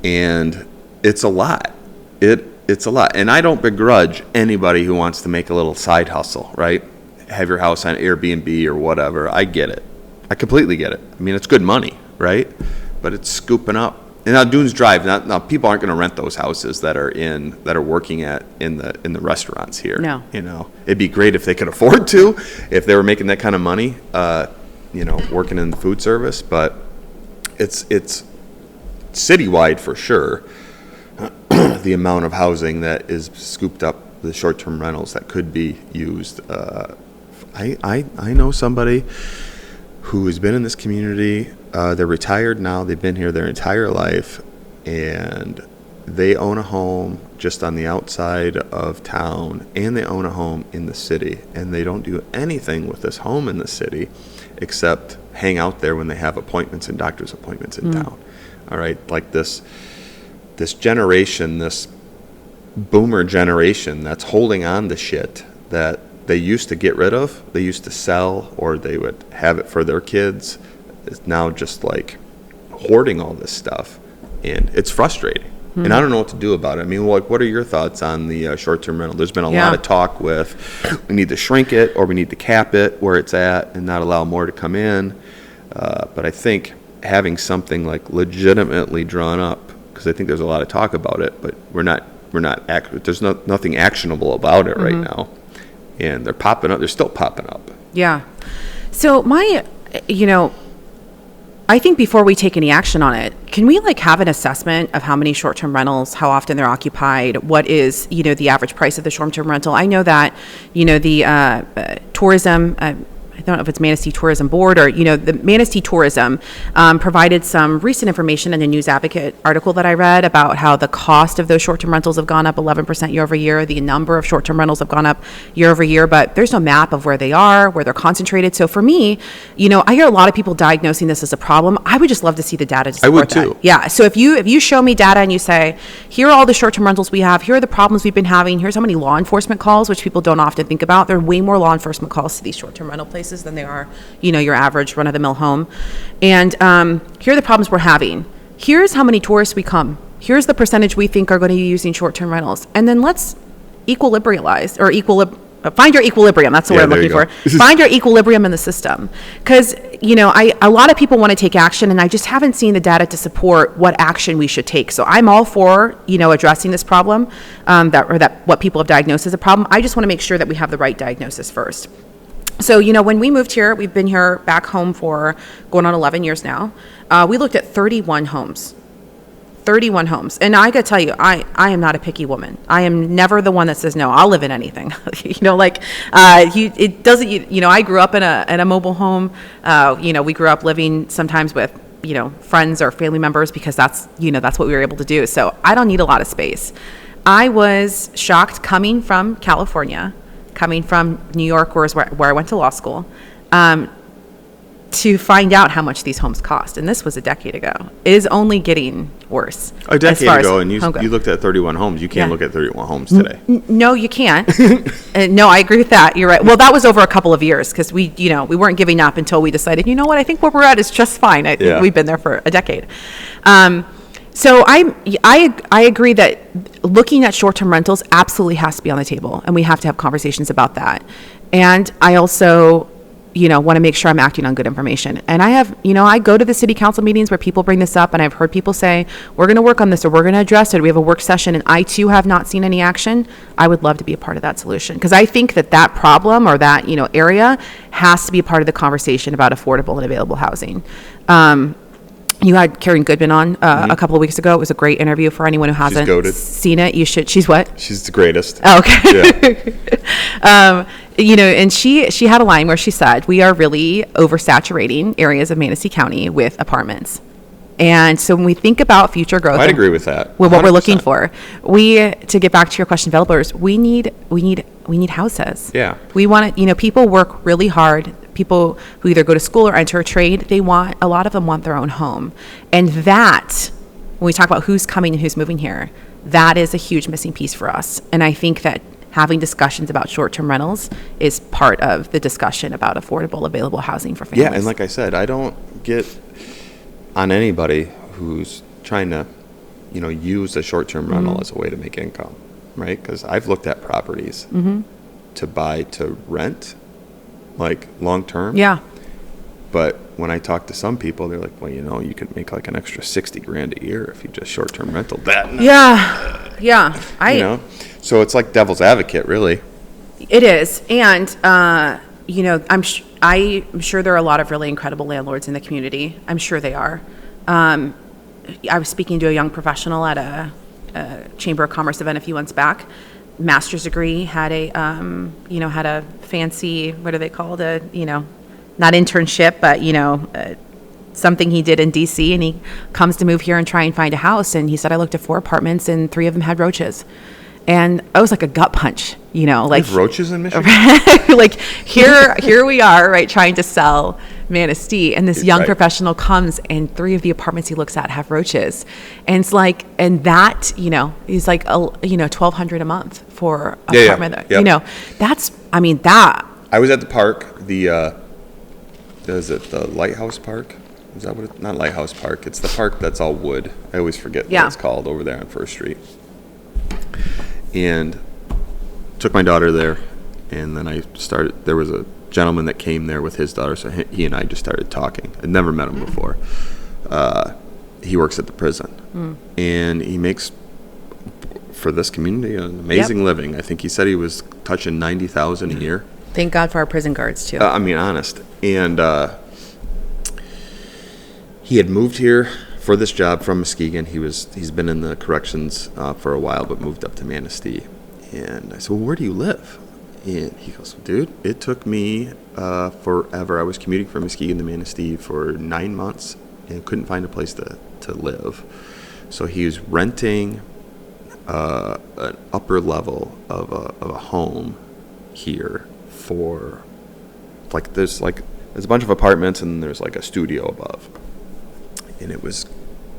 And it's a lot. It's a lot. And I don't begrudge anybody who wants to make a little side hustle, right? Have your house on Airbnb or whatever. I get it. I completely get it. I mean, it's good money, right? But it's scooping up. And now Dunes Drive, now people aren't going to rent those houses that are working in the restaurants here. No. It'd be great if they could afford to, if they were making that kind of money, working in the food service. But it's citywide for sure. The amount of housing that is scooped up, the short-term rentals that could be used. I know somebody who has been in this community. They're retired now. They've been here their entire life, and they own a home just on the outside of town, and they own a home in the city, and they don't do anything with this home in the city except hang out there when they have appointments and doctor's appointments in town. All right, like this generation, this boomer generation that's holding on to shit that they used to get rid of, they used to sell, or they would have it for their kids, is now just like hoarding all this stuff, and it's frustrating. And I don't know what to do about it. I mean, what are your thoughts on the short-term rental? There's been a lot of talk with we need to shrink it or we need to cap it where it's at and not allow more to come in. But I think having something like legitimately drawn up, because I think there's a lot of talk about it, but there's nothing actionable about it right now. And they're popping up. They're still popping up. Yeah. So I think before we take any action on it, can we have an assessment of how many short-term rentals, how often they're occupied, what is, the average price of the short-term rental? I know that, the tourism, I don't know if it's Manistee Tourism Board or, the Manistee Tourism provided some recent information in a News Advocate article that I read about how the cost of those short-term rentals have gone up 11% year over year. The number of short-term rentals have gone up year over year, but there's no map of where they are, where they're concentrated. So for me, I hear a lot of people diagnosing this as a problem. I would just love to see the data to support that. I would too. Yeah. So if you show me data and you say, here are all the short-term rentals we have, here are the problems we've been having, here's how many law enforcement calls, which people don't often think about. There are way more law enforcement calls to these short-term rental places than they are, your average run-of-the-mill home. And here are the problems we're having. Here's how many tourists we come. Here's the percentage we think are going to be using short-term rentals. And then let's equilibrialize or find your equilibrium. That's the word I'm looking for. Find your equilibrium in the system. Because, a lot of people want to take action, and I just haven't seen the data to support what action we should take. So I'm all for, addressing this problem, that what people have diagnosed as a problem. I just want to make sure that we have the right diagnosis first. So, when we moved here, we've been here back home for going on 11 years now. We looked at 31 homes. 31 homes. And I got to tell you, I am not a picky woman. I am never the one that says, no, I'll live in anything. It doesn't, I grew up in a mobile home. We grew up living sometimes with, friends or family members because that's what we were able to do. So I don't need a lot of space. I was shocked coming from California, coming from New York, where I went to law school, to find out how much these homes cost. And this was a decade ago. It is only getting worse. A decade ago, and you looked at 31 homes. You can't look at 31 homes today. No, you can't. No, I agree with that. You're right. Well, that was over a couple of years because we weren't giving up until we decided, I think where we're at is just fine. I think we've been there for a decade. So I agree that looking at short-term rentals absolutely has to be on the table, and we have to have conversations about that. And I also, want to make sure I'm acting on good information. And I go to the city council meetings where people bring this up, and I've heard people say, we're going to work on this or we're going to address it. We have a work session, and I too have not seen any action. I would love to be a part of that solution because I think that problem or that, area has to be a part of the conversation about affordable and available housing. You had Karen Goodman on a couple of weeks ago. It was a great interview for anyone who hasn't seen it. You should. She's what? She's the greatest. Oh, okay. Yeah. And she had a line where she said, we are really oversaturating areas of Manistee County with apartments. And so when we think about future growth, I'd agree with that. With what we're looking for, to get back to your question, developers, we need houses. Yeah. We want to, people work really hard. People who either go to school or enter a trade, a lot of them want their own home. And that, when we talk about who's coming and who's moving here, that is a huge missing piece for us. And I think that having discussions about short-term rentals is part of the discussion about affordable, available housing for families. Yeah, and like I said, I don't get on anybody who's trying to, use a short-term rental as a way to make income, right? Because I've looked at properties to buy to rent, like long-term. Yeah. But when I talk to some people, they're like, well, you could make like an extra $60,000 a year if you just short-term rental that. Yeah. So it's like devil's advocate, really. It is. And, I'm sure there are a lot of really incredible landlords in the community. I'm sure they are. I was speaking to a young professional at a Chamber of Commerce event a few months back. Master's degree, had a fancy, what are they called? not internship, but, something he did in DC, and he comes to move here and try and find a house. And he said, I looked at 4 apartments and 3 of them had roaches. And it was like a gut punch, like There's roaches in Michigan. like here we are, right, trying to sell Manistee, and this young Right. professional comes, and 3 of the apartments he looks at have roaches, and it's like, and that, he's like, $1,200 a month for an apartment. Yep. That's, that. I was at the park. Is it the Lighthouse Park? Is that what it? Not Lighthouse Park. It's the park that's all wood. I always forget what it's called over there on First Street. And took my daughter there, and then there was a gentleman that came there with his daughter, so he and I just started talking. I'd never met him before. He works at the prison, and he makes, for this community, an amazing living. I think he said he was touching $90,000 a year. Thank God for our prison guards too. Honest. And he had moved here for this job from Muskegon. He's been in the corrections for a while, but moved up to Manistee. And I said, well, where do you live? And he goes, dude, it took me forever. I was commuting from Muskegon to Manistee for 9 months and couldn't find a place to live. So he was renting an upper level of a home here for, there's a bunch of apartments, and there's like a studio above. And it was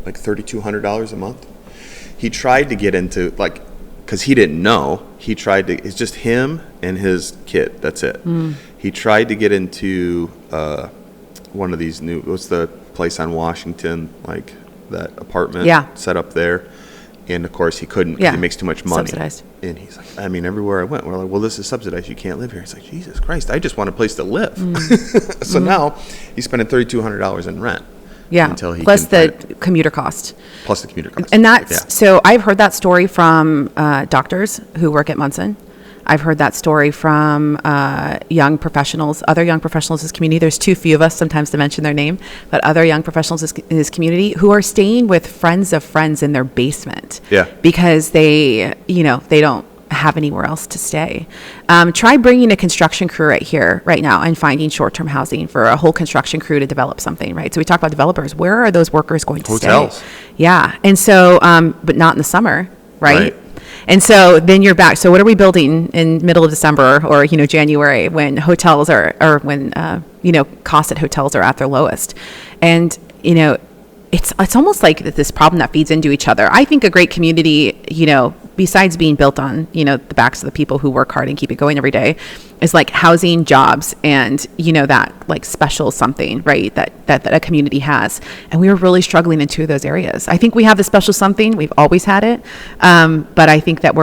like $3,200 a month. He tried to get into, because he didn't know, it's just him and his kid, that's it. He tried to get into one of these what's the place on Washington, like that apartment set up there. And of course he couldn't, because he makes too much money. Subsidized. And he's like, everywhere I went, we're like, well, this is subsidized, you can't live here. He's like, Jesus Christ, I just want a place to live. So now he's spending $3,200 in rent. Yeah, until he plus the commuter cost. Plus the commuter cost. And that's, so I've heard that story from doctors who work at Munson. I've heard that story from young professionals, other young professionals in this community. There's too few of us sometimes to mention their name, but other young professionals in this community who are staying with friends of friends in their basement. Yeah. Because they don't have anywhere else to stay. Try bringing a construction crew right now and finding short-term housing for a whole construction crew to develop something, right? So we talk about developers. Where are those workers going to Hotels. stay? Yeah. And so, but not in the summer, right? And so then you're back. So what are we building in middle of December or, January when hotels when costs at hotels are at their lowest? And, it's almost like this problem that feeds into each other. I think a great community, besides being built on, the backs of the people who work hard and keep it going every day, is like housing, jobs, and, that like special something, right, that a community has. And we were really struggling in 2 of those areas. I think we have the special something. We've always had it. But I think that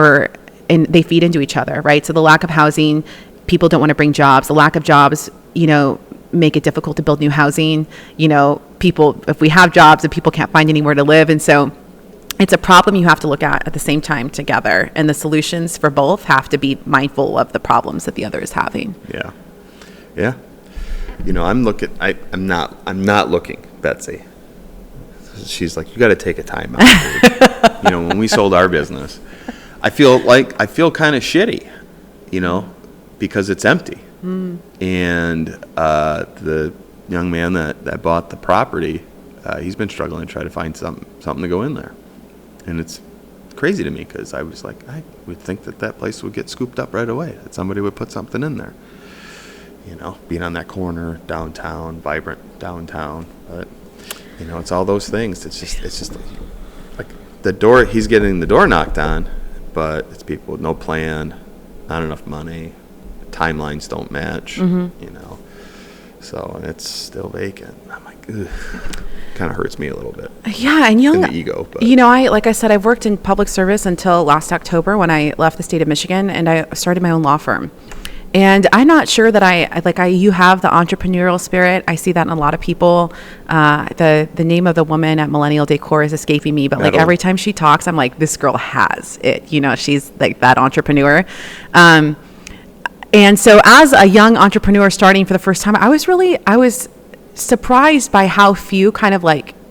they feed into each other, right? So the lack of housing, people don't want to bring jobs. The lack of jobs, make it difficult to build new housing. If we have jobs, and people can't find anywhere to live. And so it's a problem you have to look at the same time together. And the solutions for both have to be mindful of the problems that the other is having. Yeah. Yeah. I'm not looking, Betsy. She's like, you got to take a time out. Dude. When we sold our business, I feel kind of shitty, because it's empty. And the young man that bought the property, he's been struggling to try to find something to go in there. And it's crazy to me, because I was like, I would think that place would get scooped up right away, that somebody would put something in there. Being on that corner, downtown, vibrant downtown. But, it's all those things. It's just like the door, he's getting the door knocked on, but it's people with no plan, not enough money, timelines don't match, so it's still vacant. I'm like, ugh. Kind of hurts me a little bit. Yeah, and in the ego. But. Like I said, I've worked in public service until last October when I left the state of Michigan, and I started my own law firm. And I'm not sure that you have the entrepreneurial spirit. I see that in a lot of people. The name of the woman at Millennial Decor is escaping me, but every time she talks, I'm like, this girl has it. She's like that entrepreneur. And so as a young entrepreneur starting for the first time, I was surprised by how few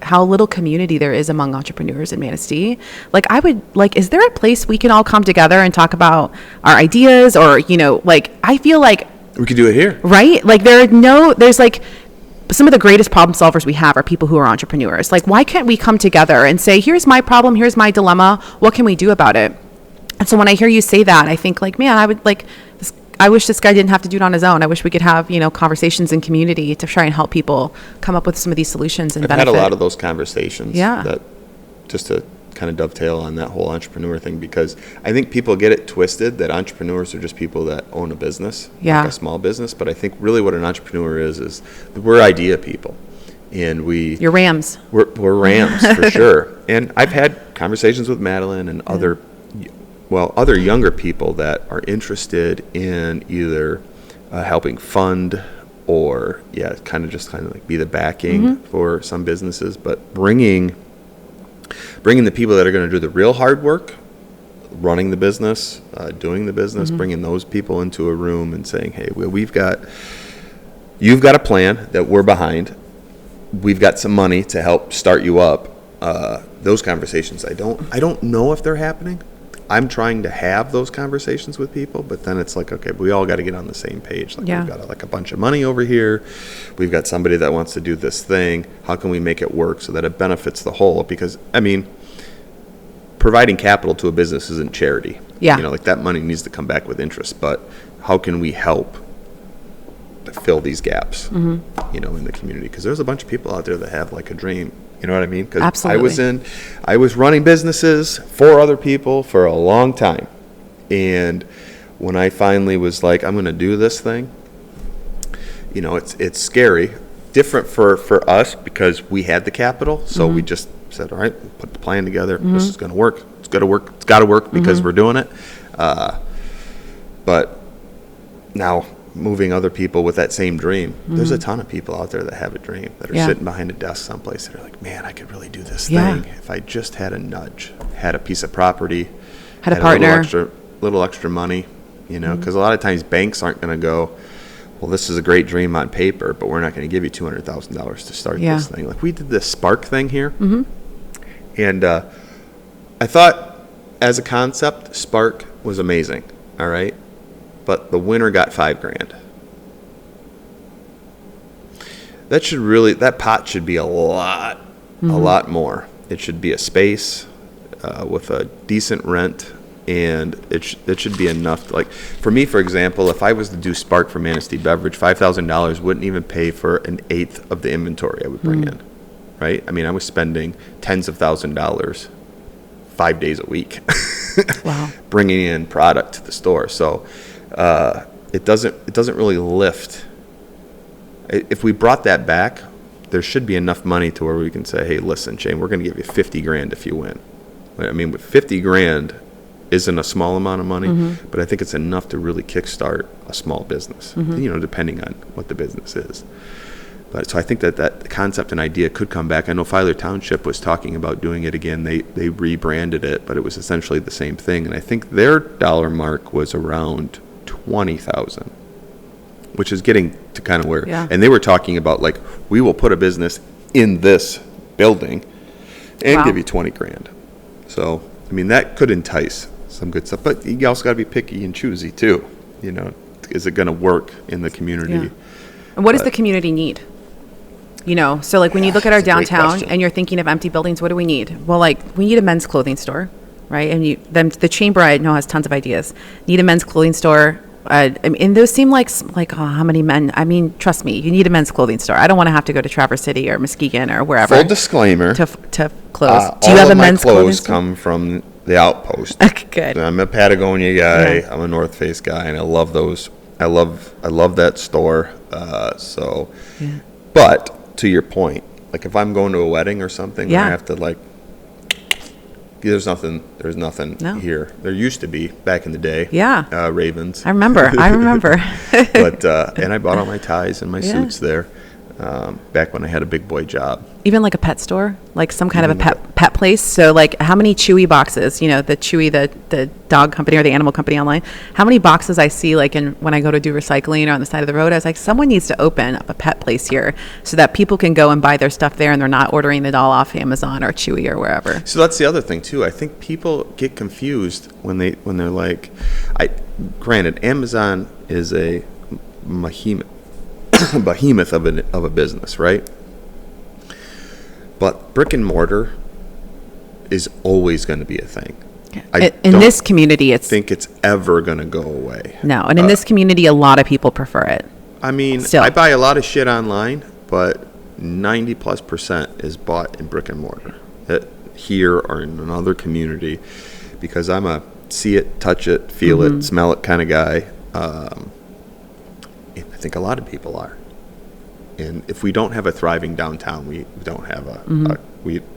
how little community there is among entrepreneurs in Manistee. Is there a place we can all come together and talk about our ideas, or, I feel like We could do it here. Right? Like there's like some of the greatest problem solvers we have are people who are entrepreneurs. Like, why can't we come together and say, here's my problem, here's my dilemma, what can we do about it? And so when I hear you say that, I think like, man, I wish this guy didn't have to do it on his own. I wish we could have, conversations in community to try and help people come up with some of these solutions and benefit. I've had a lot of those conversations. Yeah. That just to kind of dovetail on that whole entrepreneur thing, because I think people get it twisted that entrepreneurs are just people that own a business, like a small business. But I think really what an entrepreneur is we're idea people, and you're Rams. We're Rams for sure. And I've had conversations with Madeline and other younger people that are interested in either helping fund or kind of like be the backing for some businesses, but bringing the people that are going to do the real hard work, running the business, doing the business, bringing those people into a room and saying, hey, you've got a plan that we're behind. We've got some money to help start you up. Those conversations, I don't know if they're happening. I'm trying to have those conversations with people, but then it's like, okay, we all got to get on the same page. Like, we've got a bunch of money over here. We've got somebody that wants to do this thing. How can we make it work so that it benefits the whole? Because, providing capital to a business isn't charity. Yeah. Like that money needs to come back with interest, but how can we help to fill these gaps, in the community? Because there's a bunch of people out there that have like a dream. You know what I mean? Because I was running businesses for other people for a long time. And when I finally was like, I'm going to do this thing, it's scary. Different for us because we had the capital. So we just said, all right, we'll put the plan together. This is going to work. It's got to work. It's got to work because we're doing it. But now, moving other people with that same dream. There's a ton of people out there that have a dream, that are sitting behind a desk someplace that are like, man, I could really do this thing if I just had a nudge, had a piece of property, had a partner, little extra money, because a lot of times banks aren't going to go, well, this is a great dream on paper, but we're not going to give you $200,000 to start this thing. Like we did this Spark thing here, and I thought as a concept, Spark was amazing. All right. But the winner got $5,000. That pot should be a lot more. It should be a space with a decent rent, and it should be enough. Like for me, for example, if I was to do Spark for Manistee Beverage, $5,000 wouldn't even pay for an eighth of the inventory I would bring in. Right? I was spending tens of $1,000s 5 days a week, bringing in product to the store. So. It doesn't really lift. If we brought that back, there should be enough money to where we can say, hey, listen, Shane, we're going to give you $50,000 if you win. With $50,000 isn't a small amount of money, but I think it's enough to really kickstart a small business, depending on what the business is. But so I think that concept and idea could come back. I know Filer Township was talking about doing it again. They rebranded it, but it was essentially the same thing. And I think their dollar mark was around $20,000, which is getting to kind of where, and they were talking about like, we will put a business in this building and give you $20,000. So, that could entice some good stuff, but you also got to be picky and choosy too. Is it going to work in the community? Yeah. And what does the community need? So like when you look at our downtown and you're thinking of empty buildings, what do we need? Well, like we need a men's clothing store, right? And the chamber I know has tons of ideas. Need a men's clothing store. And those seem like how many men? Trust me, you need a men's clothing store. I don't want to have to go to Traverse City or Muskegon or wherever. Full disclaimer. To clothes. Do you have a men's clothing store? All of my clothes come from the Outpost. Okay, good. I'm a Patagonia guy. Yeah. I'm a North Face guy, and I love those. I love that store. But to your point, like if I'm going to a wedding or something, I have to there's nothing here. There used to be back in the day. Yeah. Ravens. I remember. But and I bought all my ties and my suits there. Back when I had a big boy job. Even like a pet store, like some kind of a pet place. So like how many Chewy boxes, the Chewy, the dog company or the animal company online, how many boxes I see like when I go to do recycling or on the side of the road, I was like, someone needs to open up a pet place here so that people can go and buy their stuff there and they're not ordering it all off Amazon or Chewy or wherever. So that's the other thing too. I think people get confused when they're like, granted, Amazon is a behemoth of a business, right? But brick and mortar is always going to be a thing. In this community, I think it's ever going to go away. No, and in this community, a lot of people prefer it. I mean, Still. I buy a lot of shit online, but 90+% is bought in brick and mortar here or in another community, because I'm a see it, touch it, feel it, smell it kind of guy. I think a lot of people are. And if we don't have a thriving downtown, we don't have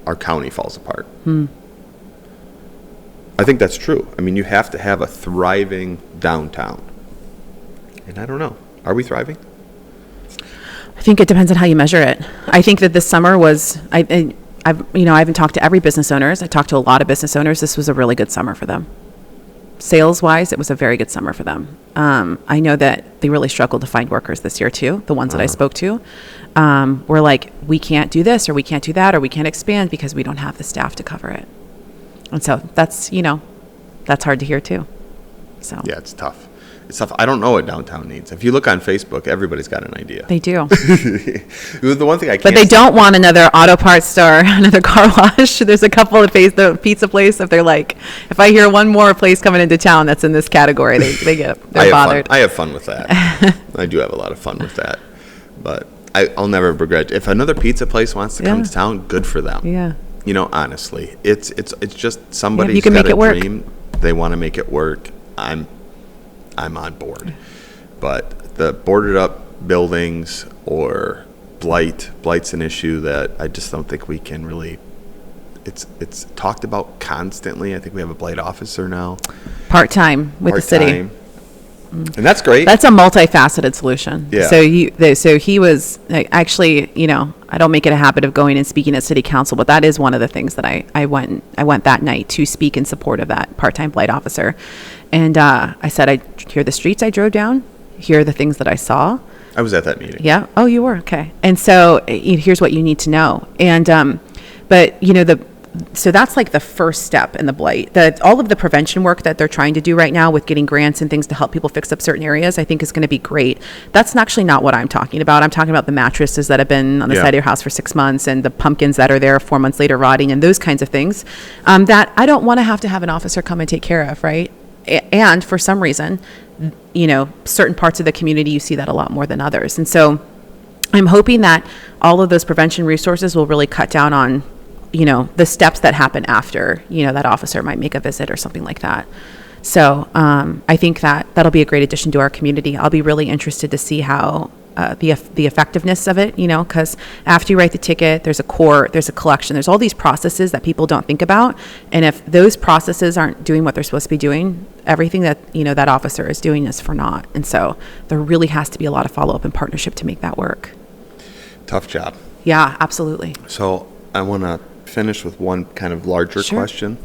our county falls apart. I think that's true. I mean, you have to have a thriving downtown. And I don't know. Are we thriving? I think it depends on how you measure it. I think that this summer was, I haven't talked to every business owners. I talked to a lot of business owners. This was a really good summer for them. Sales-wise, it was a very good summer for them. I know that they really struggled to find workers this year too. The ones that I spoke to were like, we can't do this or we can't do that or we can't expand because we don't have the staff to cover it. And so that's hard to hear too. So yeah, it's tough. It's tough. I don't know what downtown needs. If you look on Facebook, everybody's got an idea. They do. The one thing I can't. But they don't want another auto parts store, another car wash. There's a couple of the pizza place. If they're like, if I hear one more place coming into town that's in this category, they're bothered. I have fun with that. I do have a lot of fun with that. But I'll never regret. If another pizza place wants to come to town, good for them. Yeah. Honestly, it's just somebody's you can got make a it work. dream. They want to make it work. I'm on board. But the boarded up buildings or blight's an issue that I just don't think we can really. It's talked about constantly. I think we have a blight officer now. Part-time with the city. And that's great. That's a multifaceted solution. Yeah. So he was actually, I don't make it a habit of going and speaking at city council, but that is one of the things that I went that night to speak in support of that part-time blight officer. And I said, I hear the streets I drove down, here are the things that I saw. I was at that meeting. Yeah. Oh, you were? Okay. And so here's what you need to know. And, so that's like the first step in the blight. All of the prevention work that they're trying to do right now with getting grants and things to help people fix up certain areas, I think is going to be great. That's actually not what I'm talking about. I'm talking about the mattresses that have been on the side of your house for 6 months and the pumpkins that are there 4 months later rotting and those kinds of things that I don't want to have an officer come and take care of, right? And for some reason, certain parts of the community, you see that a lot more than others. And so I'm hoping that all of those prevention resources will really cut down on the steps that happen after, that officer might make a visit or something like that. So I think that'll be a great addition to our community. I'll be really interested to see how the effectiveness of it, because after you write the ticket, there's a court, there's a collection, there's all these processes that people don't think about. And if those processes aren't doing what they're supposed to be doing, everything that, that officer is doing is for naught. And so there really has to be a lot of follow-up and partnership to make that work. Tough job. Yeah, absolutely. So I want to finish with one kind of larger question.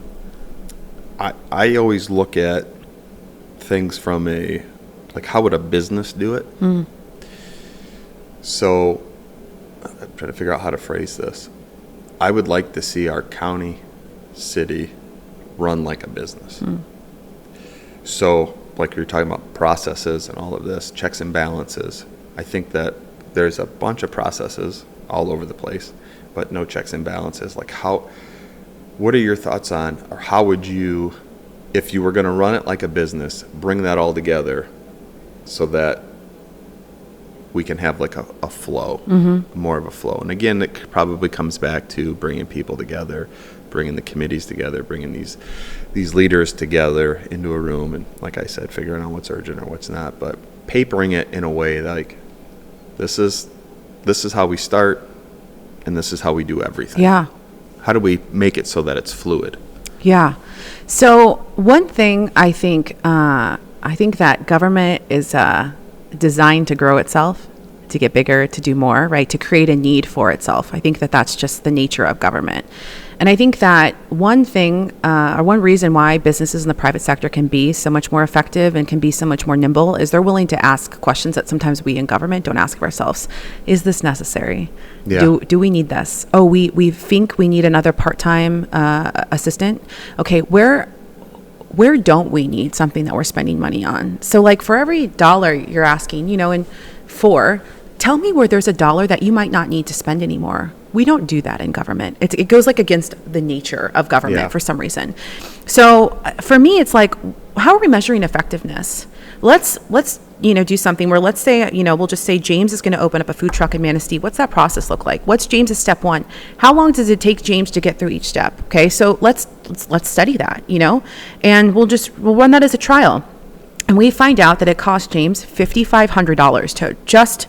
I always look at things from how would a business do it? So I'm trying to figure out how to phrase this. I would like to see our county, city run like a business. So like you're talking about processes and all of this, checks and balances. I think that there's a bunch of processes all over the place, but no checks and balances. What are your thoughts on, or how would you, if you were going to run it like a business, bring that all together so that we can have like a flow, more of a flow? And again, it probably comes back to bringing people together, bringing the committees together, bringing these leaders together into a room, and like I said, figuring out what's urgent or what's not, but papering it in a way like this is how we start, and this is how we do everything. Yeah. How do we make it so that it's fluid? Yeah. So one thing I think that government is designed to grow itself, to get bigger, to do more, right? To create a need for itself. I think that that's just the nature of government. And I think that one thing, or one reason why businesses in the private sector can be so much more effective and can be so much more nimble is they're willing to ask questions that sometimes we in government don't ask of ourselves. Is this necessary? Yeah. Do we need this? Oh, we think we need another part-time assistant. Okay, where where don't we need something that we're spending money on? So like for every dollar you're asking, and tell me where there's a dollar that you might not need to spend anymore. We don't do that in government. It goes like against the nature of government for some reason. So for me, it's like, how are we measuring effectiveness? Let's do something where, let's say, we'll just say James is going to open up a food truck in Manistee. What's that process look like? What's James's step one? How long does it take James to get through each step? Okay, so let's study that, and we'll run that as a trial, and we find out that it cost James $5,500 to just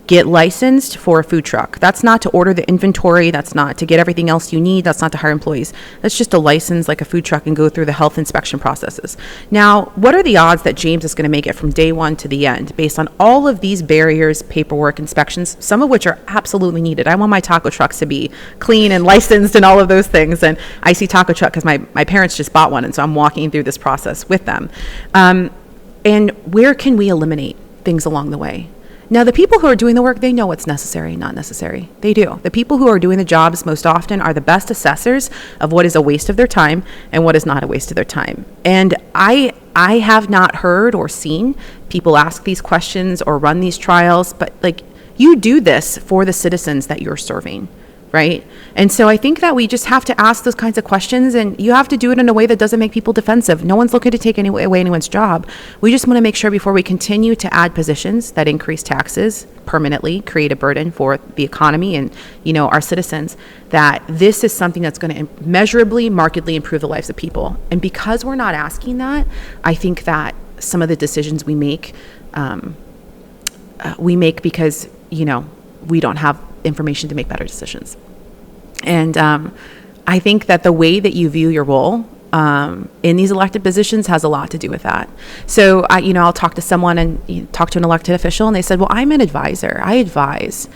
get licensed for a food truck. That's not to order the inventory. That's not to get everything else you need. That's not to hire employees. That's just a license like a food truck and go through the health inspection processes. Now, what are the odds that James is going to make it from day one to the end based on all of these barriers, paperwork, inspections, some of which are absolutely needed? I want my taco trucks to be clean and licensed and all of those things. And I see taco truck because my parents just bought one. And so I'm walking through this process with them. And where can we eliminate things along the way? Now, the people who are doing the work, they know what's necessary and not necessary. They do. The people who are doing the jobs most often are the best assessors of what is a waste of their time and what is not a waste of their time. And I have not heard or seen people ask these questions or run these trials, but like, you do this for the citizens that you're serving, right? And so I think that we just have to ask those kinds of questions, and you have to do it in a way that doesn't make people defensive. No one's looking to take away anyone's job. We just want to make sure before we continue to add positions that increase taxes permanently, create a burden for the economy and, our citizens, that this is something that's going to measurably, markedly improve the lives of people. And because we're not asking that, I think that some of the decisions we make because, we don't have information to make better decisions. And I think that the way that you view your role in these elected positions has a lot to do with that. So I'll talk to someone and talk to an elected official, and they said, well, I'm an advisor. I advise.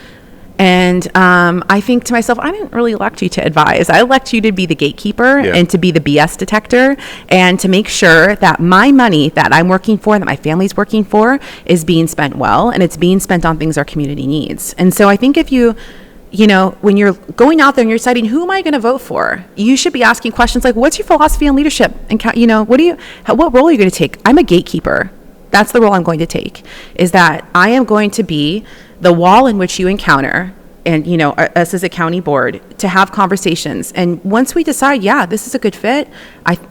And I think to myself, I didn't really elect you to advise. I elect you to be the gatekeeper and to be the BS detector and to make sure that my money that I'm working for, that my family's working for, is being spent well, and it's being spent on things our community needs. And so I think if when you're going out there and you're deciding who am I going to vote for, you should be asking questions like, what's your philosophy on leadership? And what role are you going to take? I'm a gatekeeper. That's the role I'm going to take, is that I am going to be the wall in which you encounter, and us as a county board, to have conversations. And once we decide, this is a good fit,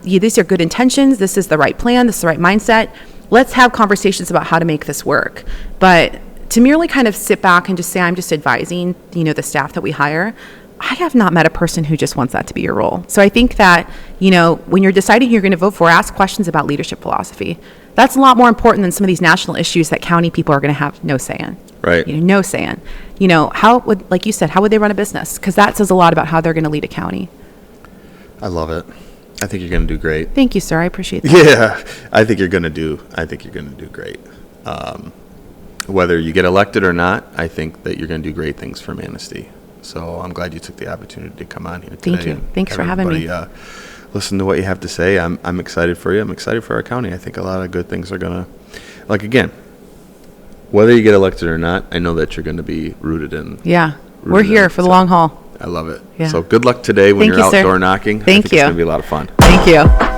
these are good intentions, this is the right plan, this is the right mindset, let's have conversations about how to make this work. But to merely kind of sit back and just say, I'm just advising, the staff that we hire, I have not met a person who just wants that to be your role. So I think that, when you're deciding who you're going to vote for, ask questions about leadership philosophy. That's a lot more important than some of these national issues that county people are going to have no say in. Right. No say in. How would, like you said, how would they run a business? Because that says a lot about how they're going to lead a county. I love it. I think you're going to do great. Thank you, sir. I appreciate that. Yeah, I think you're going to do great. Whether you get elected or not, I think that you're going to do great things for Manistee. So I'm glad you took the opportunity to come on here today. Thank you. Thanks for having me. Listen to what you have to say. I'm excited for you. I'm excited for our county. I think a lot of good things are going to, again, whether you get elected or not, I know that you're going to be rooted in. Yeah, we're here for the long haul. I love it. Yeah. So good luck today when you're outdoor knocking. Thank you. It's going to be a lot of fun. Thank you.